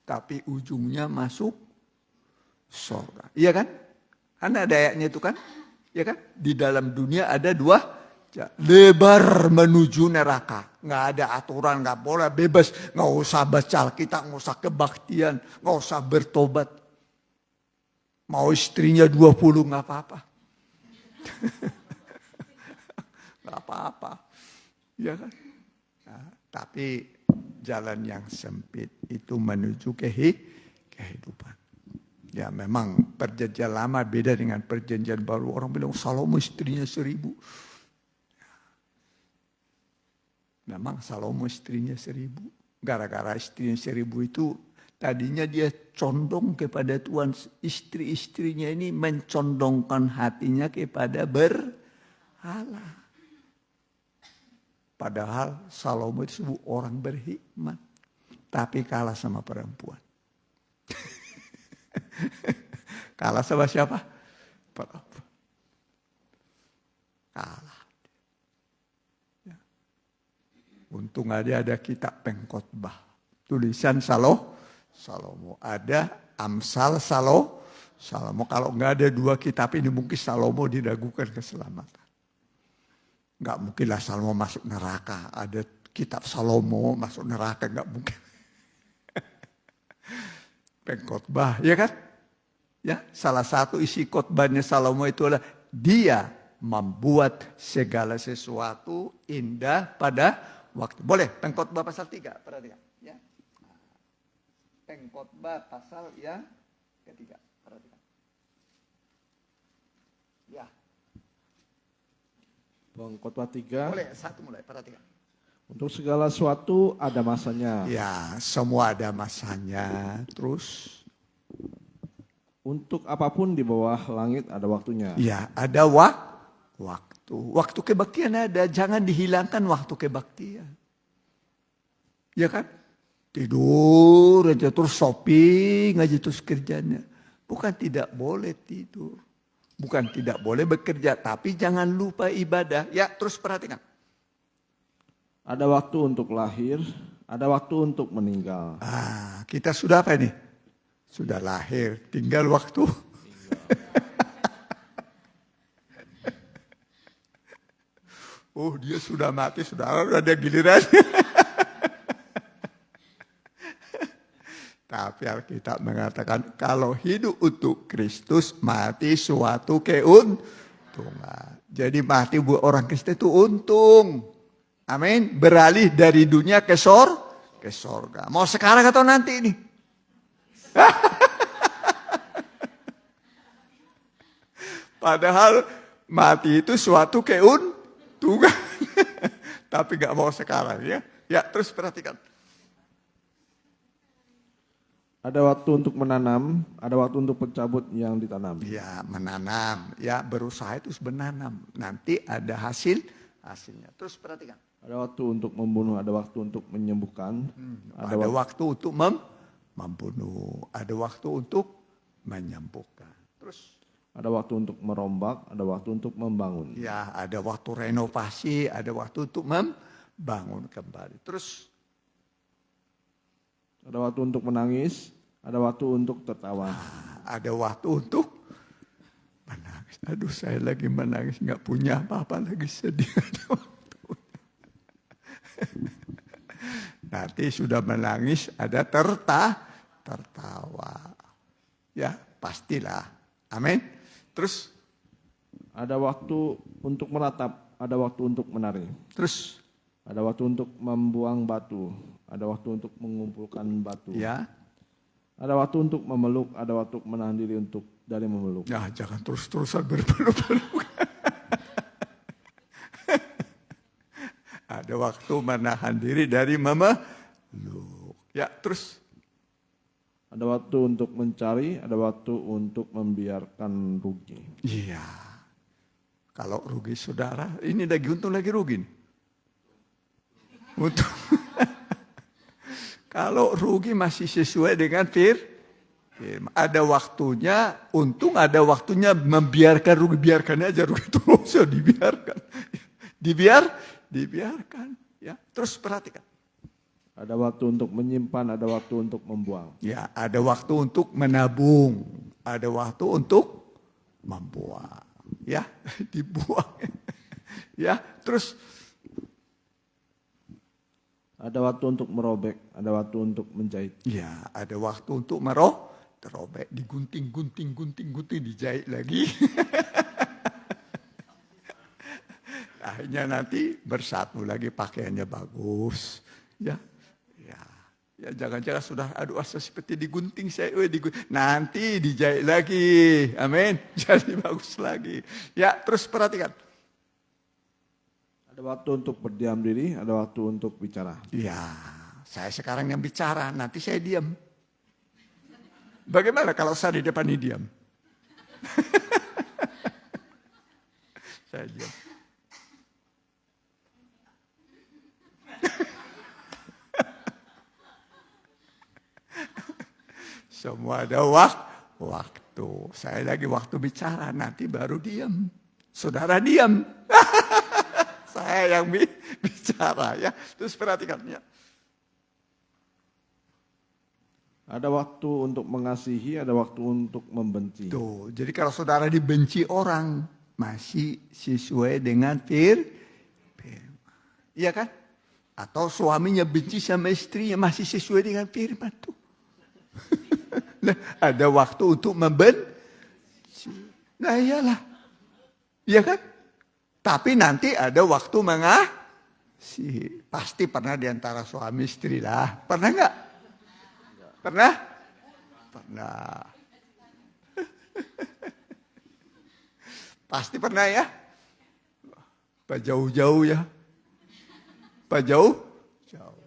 tapi ujungnya masuk surga. Iya kan? Kan ada ayatnya itu kan? Ya kan? Di dalam dunia ada 2 lebar menuju neraka. Nggak ada aturan, nggak boleh, bebas. Nggak usah baca Alkitab, nggak usah kebaktian, nggak usah bertobat. Mau istrinya 20 nggak apa-apa. Nggak apa-apa. Ya kan? Nah, tapi jalan yang sempit itu menuju kehidupan. Ya memang perjanjian lama beda dengan perjanjian baru. Orang bilang Salomo istrinya 1000. Memang Salomo istrinya 1000. Gara-gara istrinya 1000 itu tadinya dia condong kepada Tuhan. Istri-istrinya ini mencondongkan hatinya kepada berhala. Padahal Salomo itu orang berhikmat. Tapi kalah sama perempuan. Kalah sama siapa? Perempuan. Kalah. Ya. Untung ada kitab pengkhotbah. Tulisan Salomo. Salomo. Ada Amsal Salomo. Kalau nggak ada 2 kitab ini mungkin Salomo diragukan keselamatan. Nggak mungkinlah Salomo masuk neraka. Ada kitab Salomo masuk neraka, nggak mungkin. Pengkhotbah, ya kan? Ya, salah satu isi khotbahnya Salomo itu adalah dia membuat segala sesuatu indah pada waktu. Boleh, Pengkhotbah pasal 3, perhatikan. Ya. Pengkhotbah pasal yang ketiga, perhatikan. Ya. Pengkhotbah 3. Boleh, 1 mulai, perhatikan. Untuk segala sesuatu ada masanya. Ya, semua ada masanya. Terus? Untuk apapun di bawah langit ada waktunya. Ya, ada waktu. Waktu kebaktian ada, jangan dihilangkan waktu kebaktian. Ya kan? Tidur aja terus shopping aja terus kerjanya. Bukan tidak boleh tidur. Bukan tidak boleh bekerja, tapi jangan lupa ibadah. Ya, terus perhatikan. Ada waktu untuk lahir, ada waktu untuk meninggal. Kita sudah apa ini? Sudah lahir, tinggal waktu. Oh, dia sudah mati, sudah ada gilirannya. Tapi Alkitab mengatakan kalau hidup untuk Kristus, mati suatu keuntungan. Jadi mati buat orang Kristen itu untung. Amin. Beralih dari dunia ke sorga. Mau sekarang atau nanti ini? Padahal mati itu suatu keuntungan. Tapi gak mau sekarang ya. Ya, terus perhatikan. Ada waktu untuk menanam, ada waktu untuk pencabut yang ditanam. Ya, menanam. Ya, berusaha itu menanam. Nanti ada hasilnya. Terus perhatikan. Ada waktu untuk membunuh, ada waktu untuk menyembuhkan. Ada waktu untuk membunuh. Ada waktu untuk menyembuhkan. Terus. Ada waktu untuk merombak, ada waktu untuk membangun. Ya, ada waktu renovasi, ada waktu untuk membangun kembali. Terus. Ada waktu untuk menangis, ada waktu untuk tertawa. Ada waktu untuk menangis. Aduh, saya lagi menangis, nggak punya apa-apa lagi sedih. Nanti sudah menangis, ada tertawa. Ya, pastilah. Amin. Terus. Ada waktu untuk menatap, ada waktu untuk menari. Terus. Ada waktu untuk membuang batu, ada waktu untuk mengumpulkan batu. Ya. Ada waktu untuk memeluk, ada waktu menahan diri dari memeluk. Ya, jangan terus-terusan berpeluk-peluk. Ada waktu menahan diri dari memeluk. Ya, terus. Ada waktu untuk mencari, ada waktu untuk membiarkan rugi. Iya. Kalau rugi saudara, ini lagi untung lagi rugi. Untung. Kalau rugi masih sesuai dengan firman. Ada waktunya untung, ada waktunya membiarkan rugi. Biarkan aja rugi terus, dibiarkan. Dibiarkan. Ya, terus perhatikan. Ada waktu untuk menyimpan, ada waktu untuk membuang. Ya, ada waktu untuk menabung, ada waktu untuk membuang. Ya, dibuang. Ya, terus ada waktu untuk merobek, ada waktu untuk menjahit. Ya, ada waktu untuk terobek, digunting, dijahit lagi. Akhirnya nanti bersatu lagi, pakaiannya bagus. Ya, jangan-jangan sudah aduh asa seperti digunting saya, nanti dijahit lagi, amin, jadi bagus lagi. Ya, terus perhatikan. Ada waktu untuk berdiam diri, ada waktu untuk bicara. Ya, saya sekarang yang bicara, nanti saya diam. Bagaimana kalau saya di depan ini diam? Saya diam. Semua ada waktu. Saya lagi waktu bicara, nanti baru diam. Saudara diam. Saya yang bicara ya. Terus perhatikan ya. Ada waktu untuk mengasihi, ada waktu untuk membenci. Tuh, jadi kalau saudara dibenci orang, masih sesuai dengan firman. Iya kan? Atau suaminya benci sama istrinya, masih sesuai dengan firman tuh. Nah, ada waktu untuk membenci. Nah iyalah. Iya kan? Tapi nanti ada waktu mengasihi. Pasti pernah diantara suami istri lah. Pernah nggak? Pernah? Pernah. Pasti pernah ya? Pak jauh-jauh ya? Pak jauh? Jauh.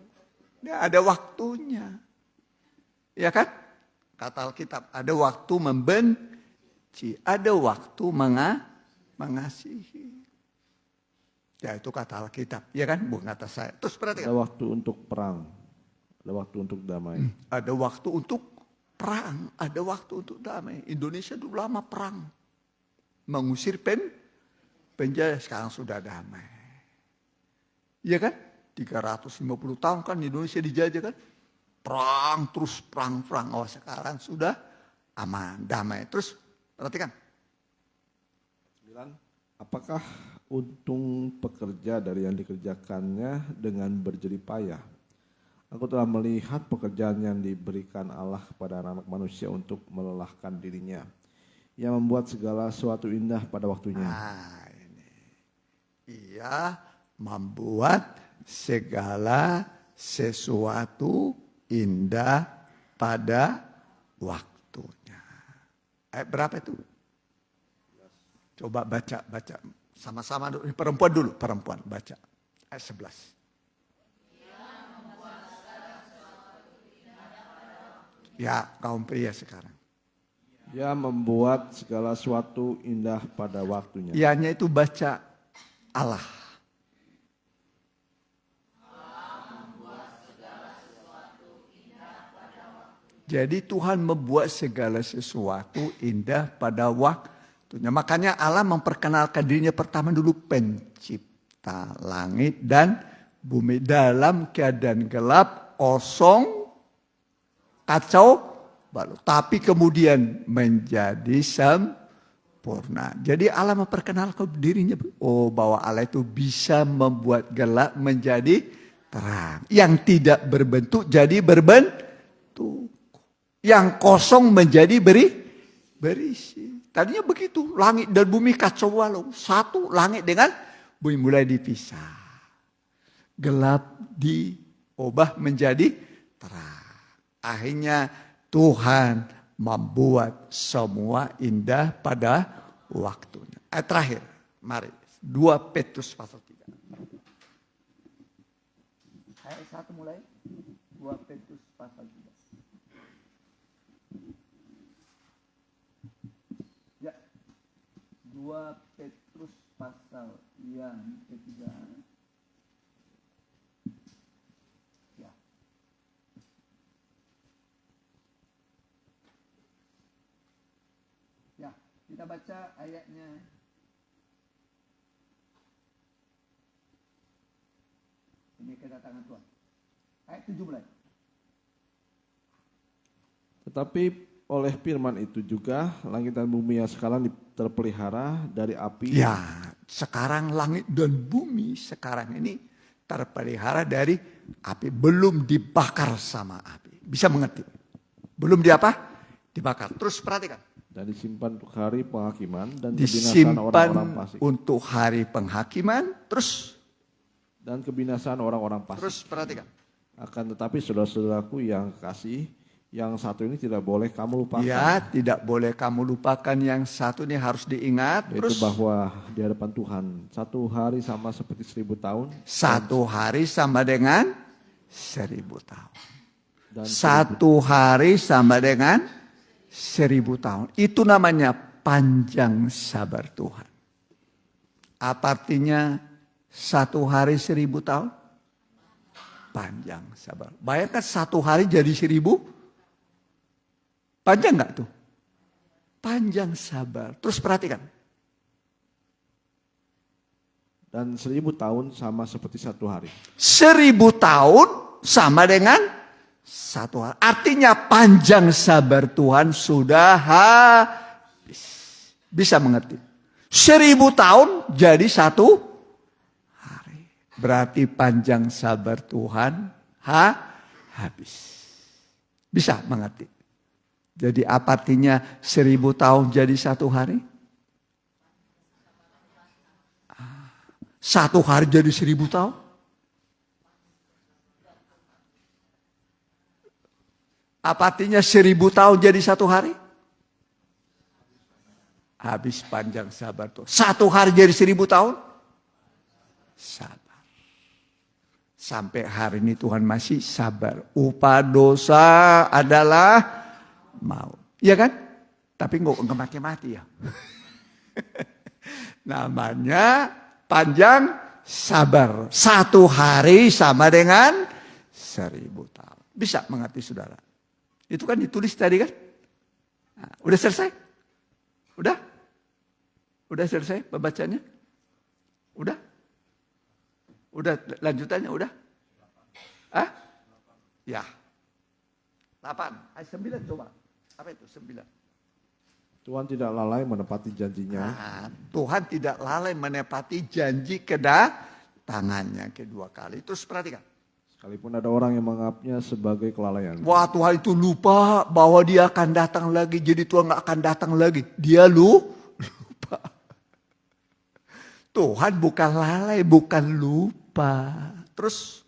Nah, ada waktunya. Ya kan? Kata Alkitab, ada waktu membenci. Ada waktu mengasihi. Ya itu kata Alkitab. Ya kan? Bukan kata saya. Terus perhatikan. Ada waktu untuk perang, ada waktu untuk damai. Ada waktu untuk perang, ada waktu untuk damai. Indonesia dulu lama perang. Mengusir penjajah, sekarang sudah damai. Iya kan? 350 tahun kan Indonesia dijajah kan? Perang, terus perang. Oh sekarang sudah aman, damai. Terus perhatikan. 9. Apakah untung pekerja dari yang dikerjakannya dengan berjerih payah? Aku telah melihat pekerjaan yang diberikan Allah kepada anak manusia untuk melelahkan dirinya, yang membuat segala sesuatu indah pada waktunya. Nah, ini. Ia membuat segala sesuatu indah pada waktunya. Ayat berapa itu? Coba baca sama-sama dulu. Perempuan baca. Ayat 11. Ya, kaum pria sekarang. Dia membuat segala sesuatu indah pada waktunya. Ianya itu baca Allah. Jadi Tuhan membuat segala sesuatu indah pada waktunya. Makanya Allah memperkenalkan dirinya pertama dulu pencipta langit dan bumi. Dalam keadaan gelap, kosong, kacau balau. Tapi kemudian menjadi sempurna. Jadi Allah memperkenalkan dirinya. Oh, bahwa Allah itu bisa membuat gelap menjadi terang. Yang tidak berbentuk jadi berbentuk. Yang kosong menjadi berisi. Tadinya begitu. Langit dan bumi kacau balau. Satu langit dengan bumi mulai dipisah. Gelap diubah menjadi terang. Akhirnya Tuhan membuat semua indah pada waktunya. Terakhir, mari 2 Petrus pasal 3. Ayat 1 mulai. 2 Petrus pasal 3. Ya. 2 Petrus pasal yang ketiga. Kita baca ayatnya. Ini kedatangan Tuhan. Ayat 7 mulai. Tetapi oleh firman itu juga langit dan bumi yang sekarang terpelihara dari api. Ya, sekarang langit dan bumi sekarang ini terpelihara dari api. Belum dibakar sama api. Bisa mengerti? Belum dibakar. Terus perhatikan. Dan disimpan untuk hari penghakiman dan kebinasaan orang-orang fasik. Untuk hari penghakiman, terus dan kebinasaan orang-orang fasik. Terus perhatikan. Akan tetapi saudara-saudaraku yang kasih, yang satu ini tidak boleh kamu lupakan. Ya, tidak boleh kamu lupakan yang satu ini harus diingat. Yaitu terus bahwa di hadapan Tuhan, satu hari sama seperti 1000 tahun. Satu hari sama dengan 1000 tahun. Dan satu hari sama dengan 1000 tahun. Itu namanya panjang sabar Tuhan. Apa artinya satu hari 1000 tahun? Panjang sabar. Bayangkan satu hari jadi 1000. Panjang nggak tuh? Panjang sabar. Terus perhatikan. Dan 1000 tahun sama seperti satu hari. 1000 tahun sama dengan satu hari. Artinya panjang sabar Tuhan sudah habis. Bisa mengerti? 1000 tahun jadi 1 hari. Berarti panjang sabar Tuhan habis. Bisa mengerti? Jadi apa artinya 1000 tahun jadi 1 hari? 1 hari jadi 1000 tahun? Apa artinya 1000 tahun jadi 1 hari? Habis panjang sabar tuh. 1 hari jadi 1000 tahun? Sabar. Sampai hari ini Tuhan masih sabar. Upah dosa adalah maut. Iya kan? Tapi nggak mati-mati ya. Namanya panjang sabar. 1 hari sama dengan 1000 tahun. Bisa mengerti saudara? Itu kan ditulis tadi kan? Nah, udah selesai? Udah? Udah selesai pembacanya? Udah? Udah lanjutannya udah? Hah? Ya. 8. 9 coba. Apa itu 9? Tuhan tidak lalai menepati janjinya. Nah, Tuhan tidak lalai menepati janji kedatangannya kedua kali. Terus perhatikan. Sekalipun ada orang yang menganggapnya sebagai kelalaian. Wah, Tuhan itu lupa bahwa dia akan datang lagi. Jadi Tuhan gak akan datang lagi. Dia lupa. Tuhan bukan lalai, bukan lupa. Terus.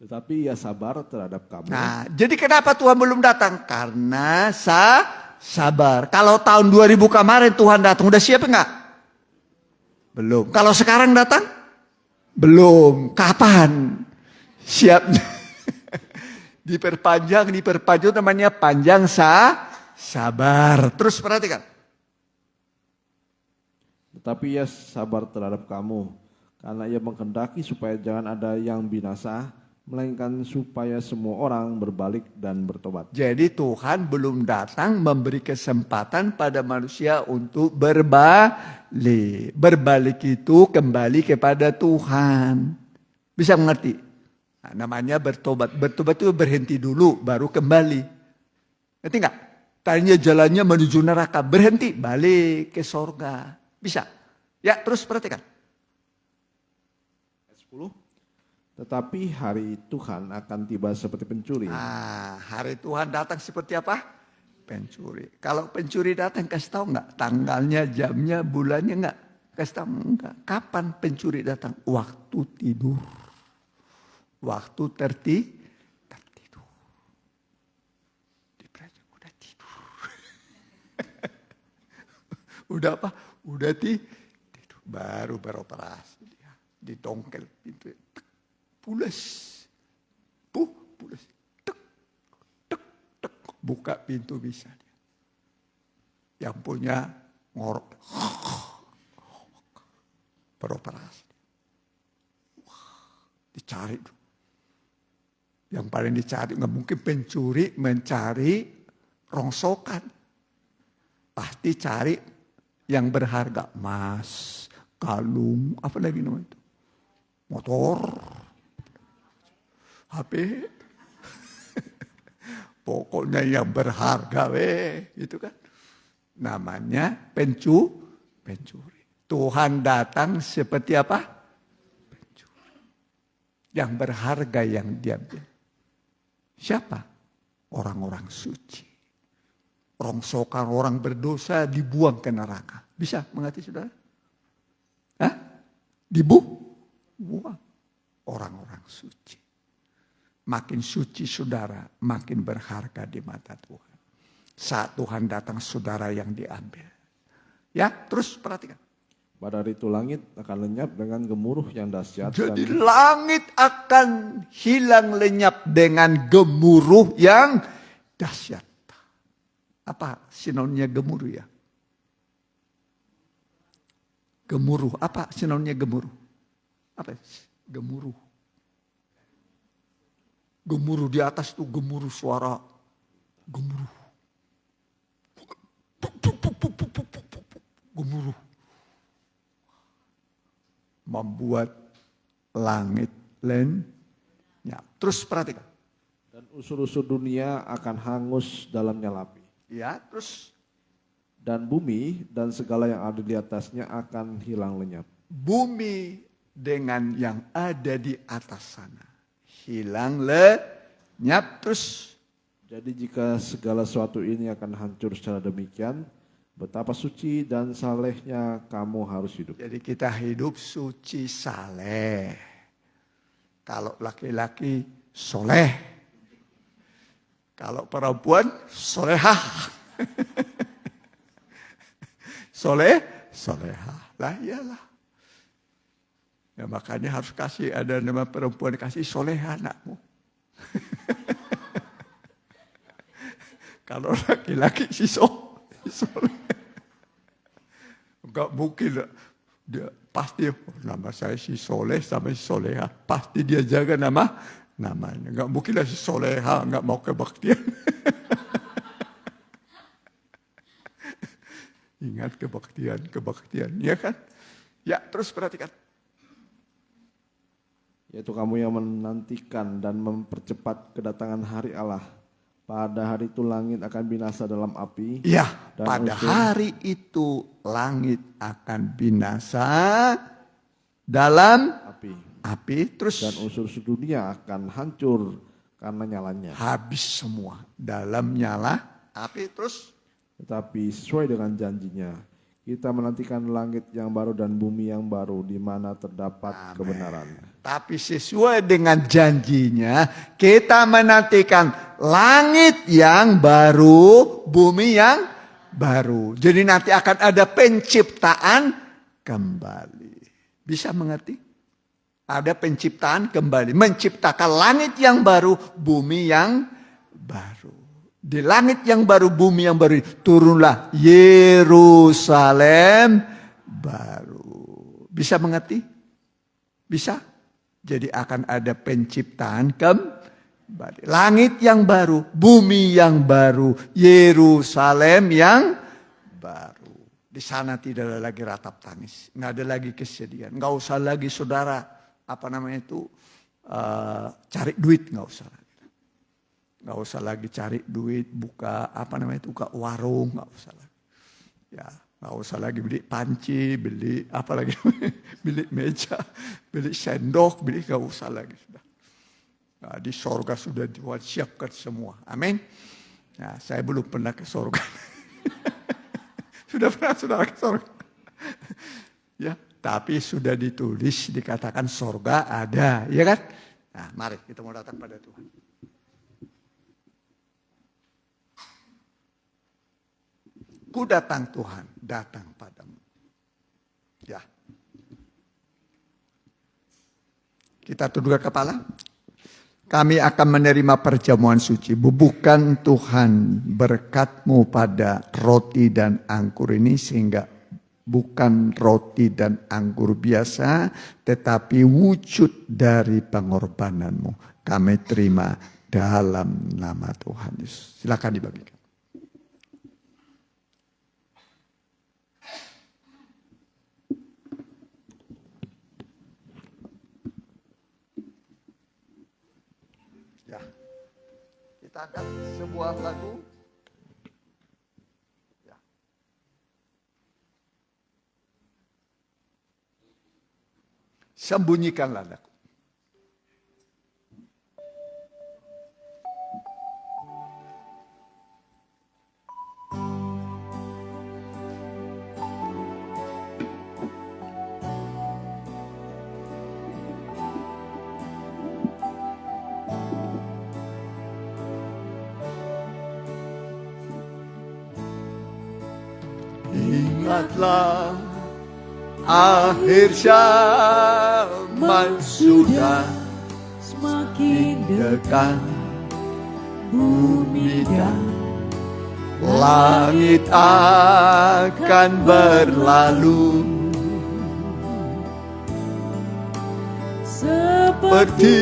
Tetapi ia sabar terhadap kamu. Nah, jadi kenapa Tuhan belum datang? Karena sabar. Kalau tahun 2000 kemarin Tuhan datang, udah siap enggak? Belum. Kalau sekarang datang? Belum. Kapan? Siapnya. Diperpanjang namanya panjang sabar. Terus perhatikan. Tetapi ia sabar terhadap kamu. Karena ia menghendaki supaya jangan ada yang binasa, melainkan supaya semua orang berbalik dan bertobat. Jadi Tuhan belum datang memberi kesempatan pada manusia untuk berbalik. Berbalik itu kembali kepada Tuhan. Bisa mengerti? Nah, namanya bertobat. Bertobat itu berhenti dulu baru kembali. Ngerti enggak? Tadinya jalannya menuju neraka. Berhenti balik ke sorga. Bisa? Ya terus perhatikan. 10. Tetapi hari Tuhan akan tiba seperti pencuri. Nah, hari Tuhan datang seperti apa? Pencuri. Kalau pencuri datang kasih tahu enggak? Tanggalnya, jamnya, bulannya enggak? Kasih tahu enggak? Kapan pencuri datang? Waktu tidur. Waktu tertidur. Dipelajari udah tidur. Udah apa? Udah tidur. Baru beroperasi dia. Didongkel pintu. Pules. Pules. Tek, tek, tek. Buka pintu bisa dia. Yang punya ngorok. Beroperasi. Dicari. Yang paling dicari, nggak mungkin pencuri mencari rongsokan. Pasti cari yang berharga. Emas, kalung, apa lagi namanya itu? Motor. HP, pokoknya yang berharga, gitu kan? Namanya pencuri. Tuhan datang seperti apa? Pencuri. Yang berharga yang diambil. Siapa? Orang-orang suci. Rongsokan orang berdosa dibuang ke neraka. Bisa mengerti saudara? Hah? Buang. Orang-orang suci. Makin suci saudara, makin berharga di mata Tuhan. Saat Tuhan datang saudara yang diambil. Ya, terus perhatikan. Pada hari itu langit akan lenyap dengan gemuruh yang dahsyat. Jadi langit akan hilang lenyap dengan gemuruh yang dahsyat. Apa sinonimnya gemuruh ya? Gemuruh, apa sinonimnya gemuruh? Apa gemuruh? Gemuruh di atas tuh gemuruh suara. Gemuruh. Gemuruh. Membuat langit Ya, terus perhatikan. Dan unsur-unsur dunia akan hangus dalam nyala api. Ya, terus Dan bumi dan segala yang ada di atasnya akan hilang lenyap. bumi dengan yang ada di atas sana hilang lenyap. Terus Jadi jika segala sesuatu ini akan hancur secara demikian, betapa suci dan salehnya kamu harus hidup. jadi kita hidup suci saleh. Kalau laki-laki soleh, kalau perempuan solehah. Solehah lah, iyalah. Ya makanya harus kasih, ada nama perempuan kasih solehah anakmu. Kalau laki-laki si soleh. Enggak mungkin dia pasti nama saya si soleh sama si soleha. Pasti dia jaga namanya. Enggak mungkin lah si soleha enggak mau kebaktian. Ingat kebaktian, ya kan? Ya, terus perhatikan. Yaitu kamu yang menantikan dan mempercepat kedatangan hari Allah. Pada hari itu langit akan binasa dalam api. Ya, dan pada hari itu langit akan binasa dalam api. Terus Dan unsur-unsur dunia akan hancur karena nyalanya. habis semua dalam nyala api. Terus Tetapi sesuai dengan janjinya, kita menantikan langit yang baru dan bumi yang baru di mana terdapat kebenaran. tapi sesuai dengan janjinya, kita menantikan langit yang baru, bumi yang baru. Jadi nanti akan ada penciptaan kembali. Bisa mengerti? Ada penciptaan kembali. Menciptakan langit yang baru, bumi yang baru. Di langit yang baru, bumi yang baru, turunlah Yerusalem baru. Bisa mengerti? Bisa? Jadi akan ada penciptaan kembali. Langit yang baru, bumi yang baru, Yerusalem yang baru. Di sana tidak ada lagi ratap tangis, nggak ada lagi kesedihan, nggak usah lagi saudara cari duit, nggak usah lagi. Nggak usah lagi cari duit, buka buka warung, nggak usah lagi. Ya, nggak usah lagi beli panci, beli beli meja, beli sendok, nggak usah lagi sudah. Nah, di sorga sudah disiapkan semua. Amin. Nah, saya belum pernah ke sorga. Sudah pernah saudara ke sorga? Ya, tapi sudah ditulis, dikatakan sorga ada, ya kan? Nah, mari kita mau datang pada Tuhan. Ku datang Tuhan, datang padamu. Ya. Kita tundukkan kepala. Kami akan menerima perjamuan suci. Bubuhkan Tuhan berkat-Mu pada roti dan anggur ini sehingga bukan roti dan anggur biasa, tetapi wujud dari pengorbanan-Mu. Kami terima dalam nama Tuhan Yesus. Silakan dibagikan. Kita angkat sebuah lagu. Ya. Sembunyikanlah lagu. Ingatlah, akhir zaman sudah semakin dekat. bumi dan Langit akan berlalu seperti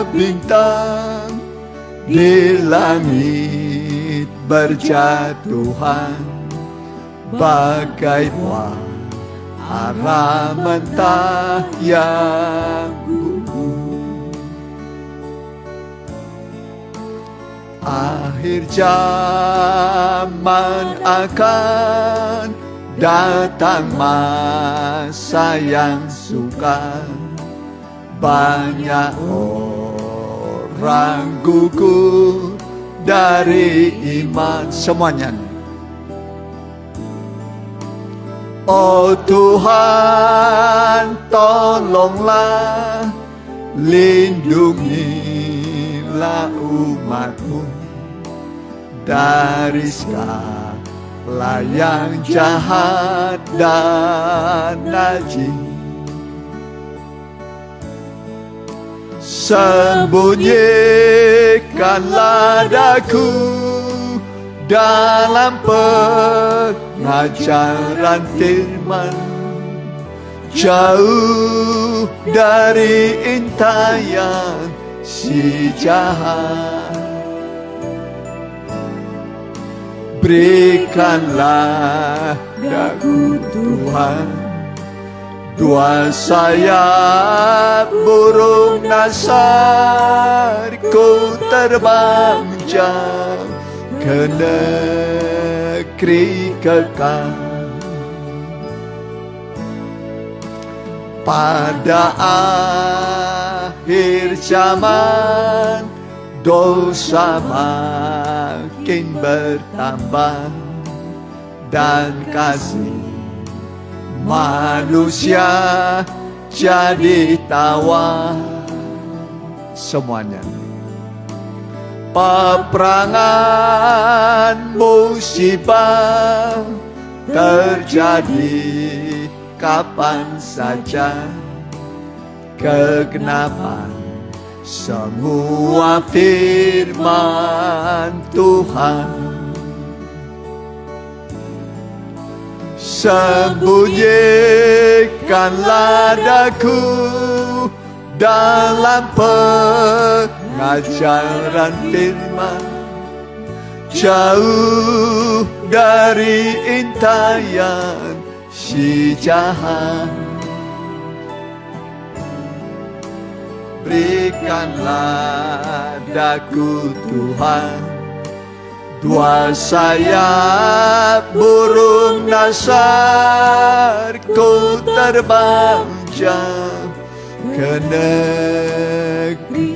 bintang di langit berjatuhan, bagai buah arah mentah yang gugur. Akhir zaman akan datang masa yang sukar. Banyak orang gugur dari iman. Semuanya. Oh Tuhan, tolonglah, lindungilah umat-Mu dari segala yang jahat dan najis. Sembunyikanlah daku dalam pengajaran firman, jauh dari intayan si jahat. Berikanlah daku Tuhan dua sayap burung nasar, ku terbang jauh ke negeri kekal. Pada akhir zaman dosa makin bertambah dan kasih manusia jadi tawar. Semuanya. Peperangan musibah terjadi kapan saja. Kegenapan semua firman Tuhan. Sembunyikanlah daku dalam pengajaran firman, jauh dari intayan si jahat. Berikanlah daku Tuhan dua sayap burung nasar, ku terbang jauh ke negeri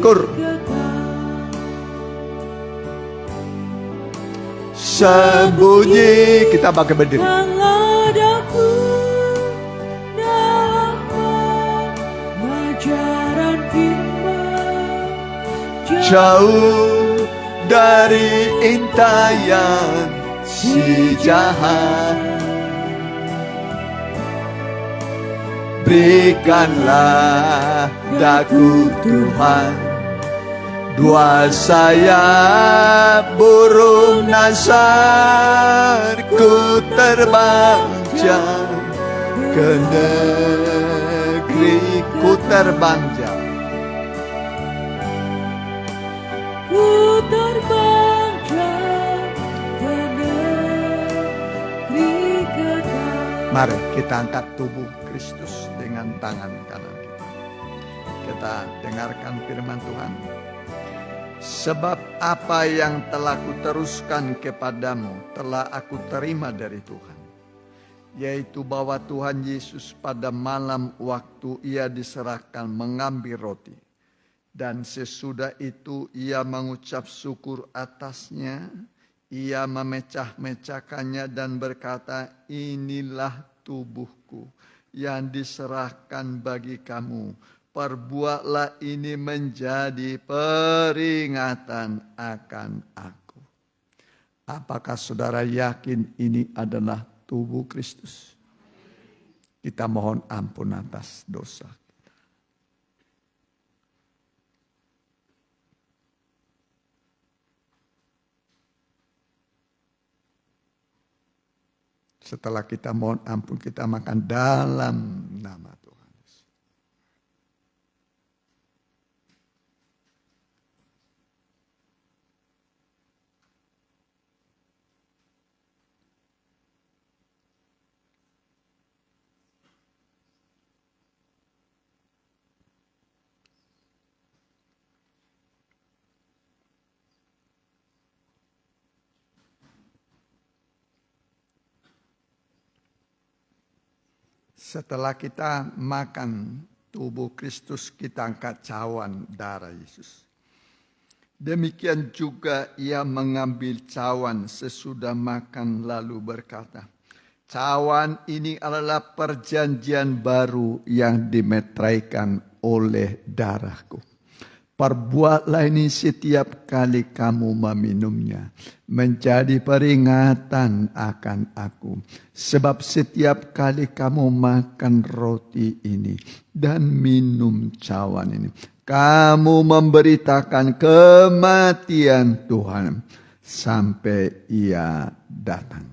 sembunyi. Kita pakai berdiri. Jauh dari intayan si jahat. Berikanlah daku Tuhan dua sayap burung nasar, ku terbang jauh ke negeri, ku terbang jauh. Ku terbang jauh ke negeri kekal. Mari kita angkat tubuh Kristus dengan tangan kanan kita. Kita dengarkan firman Tuhan. Sebab apa yang telah kuteruskan kepadamu telah aku terima dari Tuhan, yaitu bahwa Tuhan Yesus pada malam waktu ia diserahkan mengambil roti, dan sesudah itu ia mengucap syukur atasnya, ia memecah-mecahkannya dan berkata, inilah tubuhku yang diserahkan bagi kamu. Perbuatlah ini menjadi peringatan akan aku. Apakah saudara yakin ini adalah tubuh Kristus? Kita mohon ampun atas dosa. Setelah kita mohon ampun, kita makan dalam nama Tuhan. setelah kita makan tubuh Kristus, kita angkat cawan darah Yesus. Demikian juga ia mengambil cawan sesudah makan lalu berkata, cawan ini adalah perjanjian baru yang dimeteraikan oleh darahku. Perbuatlah ini setiap kali kamu meminumnya, menjadi peringatan akan aku. Sebab setiap kali kamu makan roti ini dan minum cawan ini, kamu memberitakan kematian Tuhan sampai ia datang.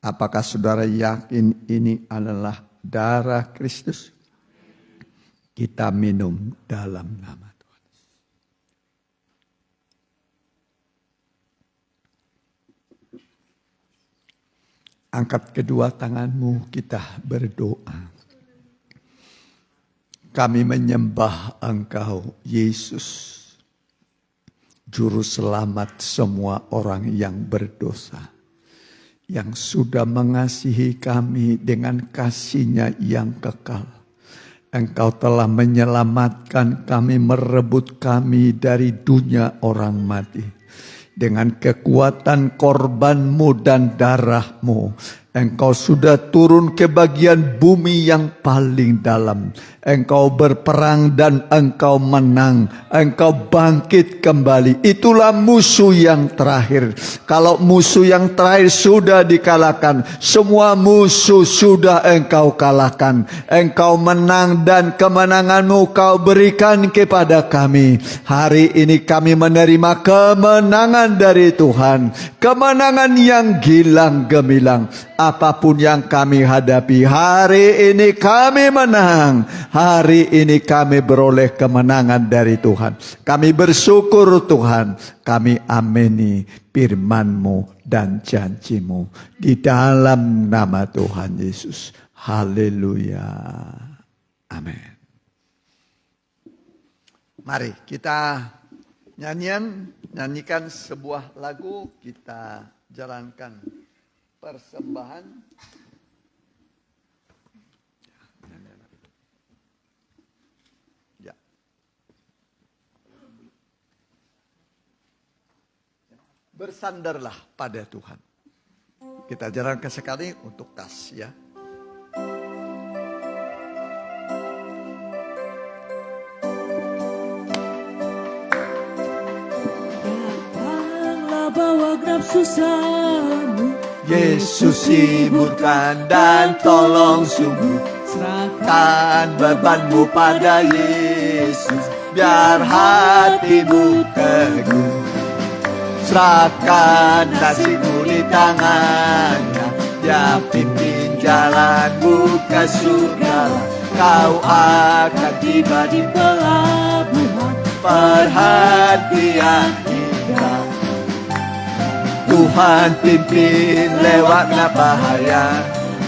Apakah saudara yakin ini adalah darah Kristus? Kita minum dalam nama Tuhan. Angkat kedua tanganmu, kita berdoa. Kami menyembah Engkau, Yesus, Juru Selamat semua orang yang berdosa, yang sudah mengasihi kami dengan kasih-Nya yang kekal. Engkau telah menyelamatkan kami, merebut kami dari dunia orang mati. Dengan kekuatan korban-Mu dan darah-Mu, Engkau sudah turun ke bagian bumi yang paling dalam. Engkau berperang dan Engkau menang. Engkau bangkit kembali. Itulah musuh yang terakhir. Kalau musuh yang terakhir sudah dikalahkan, semua musuh sudah Engkau kalahkan. Engkau menang dan kemenangan-Mu Kau berikan kepada kami. Hari ini kami menerima kemenangan dari Tuhan. Kemenangan yang gilang gemilang. Apapun yang kami hadapi, hari ini kami menang. Hari ini kami beroleh kemenangan dari Tuhan. Kami bersyukur Tuhan. Kami amini firman-Mu dan janji-Mu. Di dalam nama Tuhan Yesus. Haleluya. Amin. Mari kita nyanyikan sebuah lagu. Kita jalankan persembahan. Ya. Bersandarlah pada Tuhan. Kita jalankan sekali untuk tas ya. Datanglah bawa genap susahmu, Yesus hiburkan dan tolong sungguh. Serahkan bebanmu pada Yesus, biar hatimu teguh. Serahkan nasibmu di tangannya, Dia pimpin jalanmu ke surga. Kau akan tiba di pelabuhan perhatian indah. Tuhan pimpin lewatlah bahaya,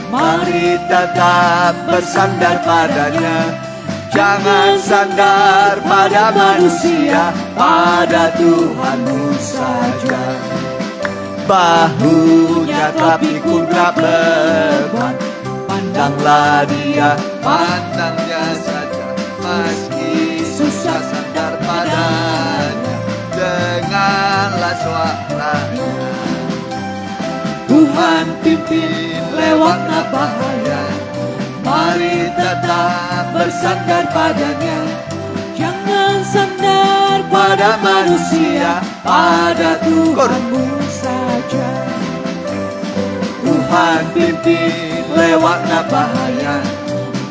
mari tetap bersandar padanya. Jangan sandar pada manusia, pada Tuhanmu saja. Bahunya telah pikul berat beban, pandanglah Dia, pandangnya saja. Meski susah sandar padanya, dengarlah suaranya. Tuhan pimpin lewatlah bahaya, mari tetap bersandar padanya. jangan sandar Pada manusia, pada Tuhanmu saja. Tuhan pimpin lewatlah bahaya,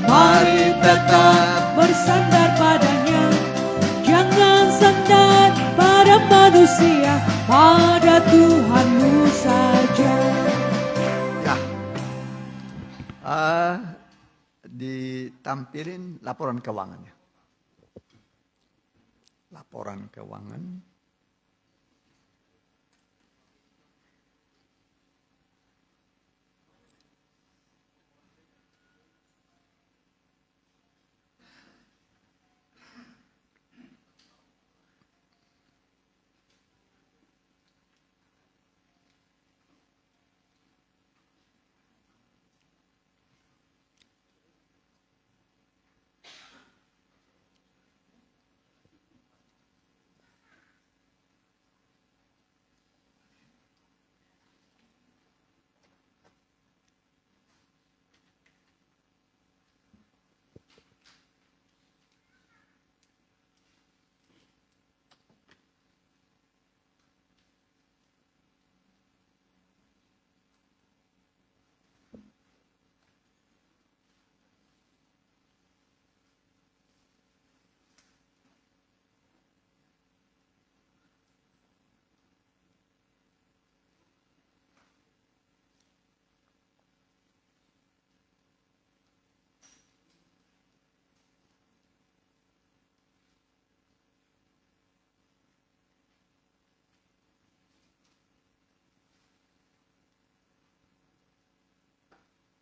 mari tetap Bersandar padanya, jangan sandar pada manusia, pada Tuhanmu saja. ya. Ditampilin laporan keuangannya. Laporan keuangan.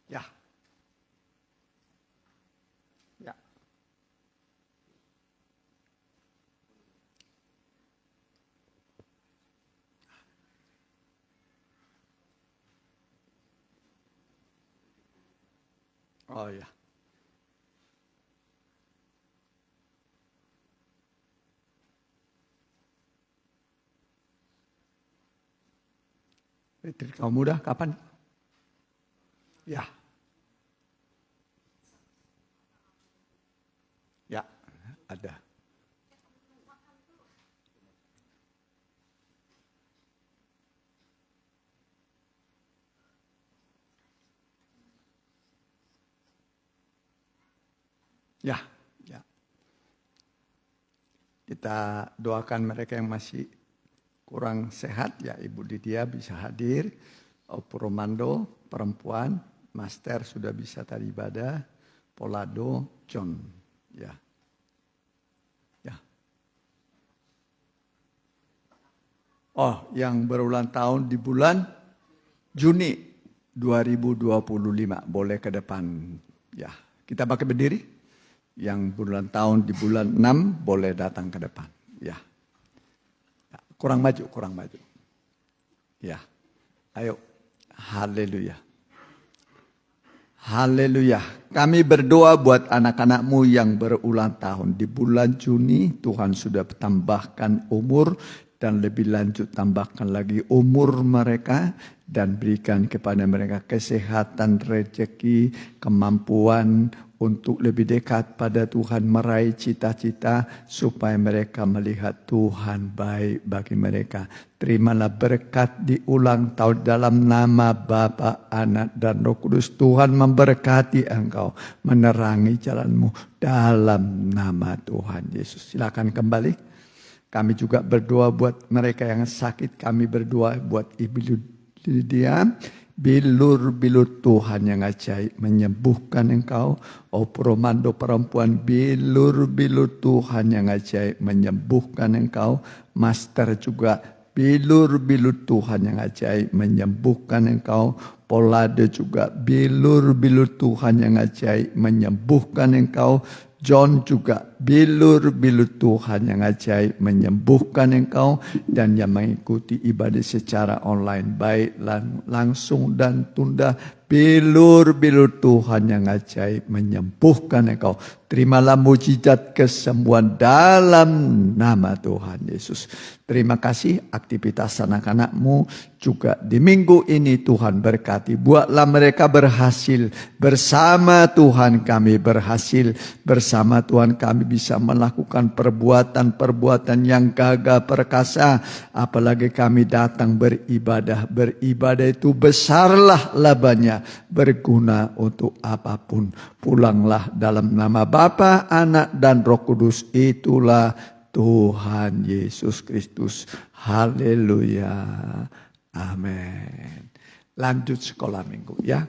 Ya. Ya. Oh ya. Retreat kaum muda kapan? Ya. Ya, ada. Ya, ya. Kita doakan mereka yang masih kurang sehat, ya Ibu Lydia bisa hadir, Romando perempuan, Master sudah bisa tadi ibadah, Polado, John, ya. Ya. Oh, yang berulang tahun di bulan Juni 2025, boleh ke depan. Ya, kita pakai berdiri. Yang berulang tahun di bulan 6 boleh datang ke depan. Ya. Kurang maju. Ya. Ayo. Haleluya. Haleluya. Kami berdoa buat anak-anakmu yang berulang tahun. Di bulan Juni Tuhan sudah tambahkan umur dan lebih lanjut tambahkan lagi umur mereka dan berikan kepada mereka kesehatan, rezeki, kemampuan untuk lebih dekat pada Tuhan, meraih cita-cita supaya mereka melihat Tuhan baik bagi mereka. Terimalah berkat di ulang tahun dalam nama Bapa, Anak, dan Roh Kudus. Tuhan memberkati engkau, menerangi jalanmu dalam nama Tuhan Yesus. Silakan kembali. Kami juga berdoa buat mereka yang sakit. Kami berdoa buat Ibu Lydia. Bilur-bilur Tuhan yang ajaib menyembuhkan engkau. Romando perempuan, bilur-bilur Tuhan yang ajaib menyembuhkan engkau. Master juga, bilur-bilur Tuhan yang ajaib menyembuhkan engkau. Polade juga, bilur-bilur Tuhan yang ajaib menyembuhkan engkau. John juga, bilur-bilur Tuhan yang ajaib menyembuhkan engkau. Dan yang mengikuti ibadah secara online, baik langsung dan tunda, bilur-bilur Tuhan yang ajaib menyembuhkan engkau. Terimalah mujizat kesembuhan dalam nama Tuhan Yesus. Terima kasih aktivitas anak-anakmu juga di minggu ini Tuhan berkati. Buatlah mereka berhasil. Bersama Tuhan kami berhasil. Bersama Tuhan kami bisa melakukan perbuatan-perbuatan yang gagah perkasa. Apalagi kami datang beribadah. Beribadah itu besarlah labanya. Berguna untuk apapun. Pulanglah dalam nama Bapa, Anak, dan Roh Kudus. Itulah Tuhan Yesus Kristus. Haleluya. Amin. Lanjut sekolah minggu ya.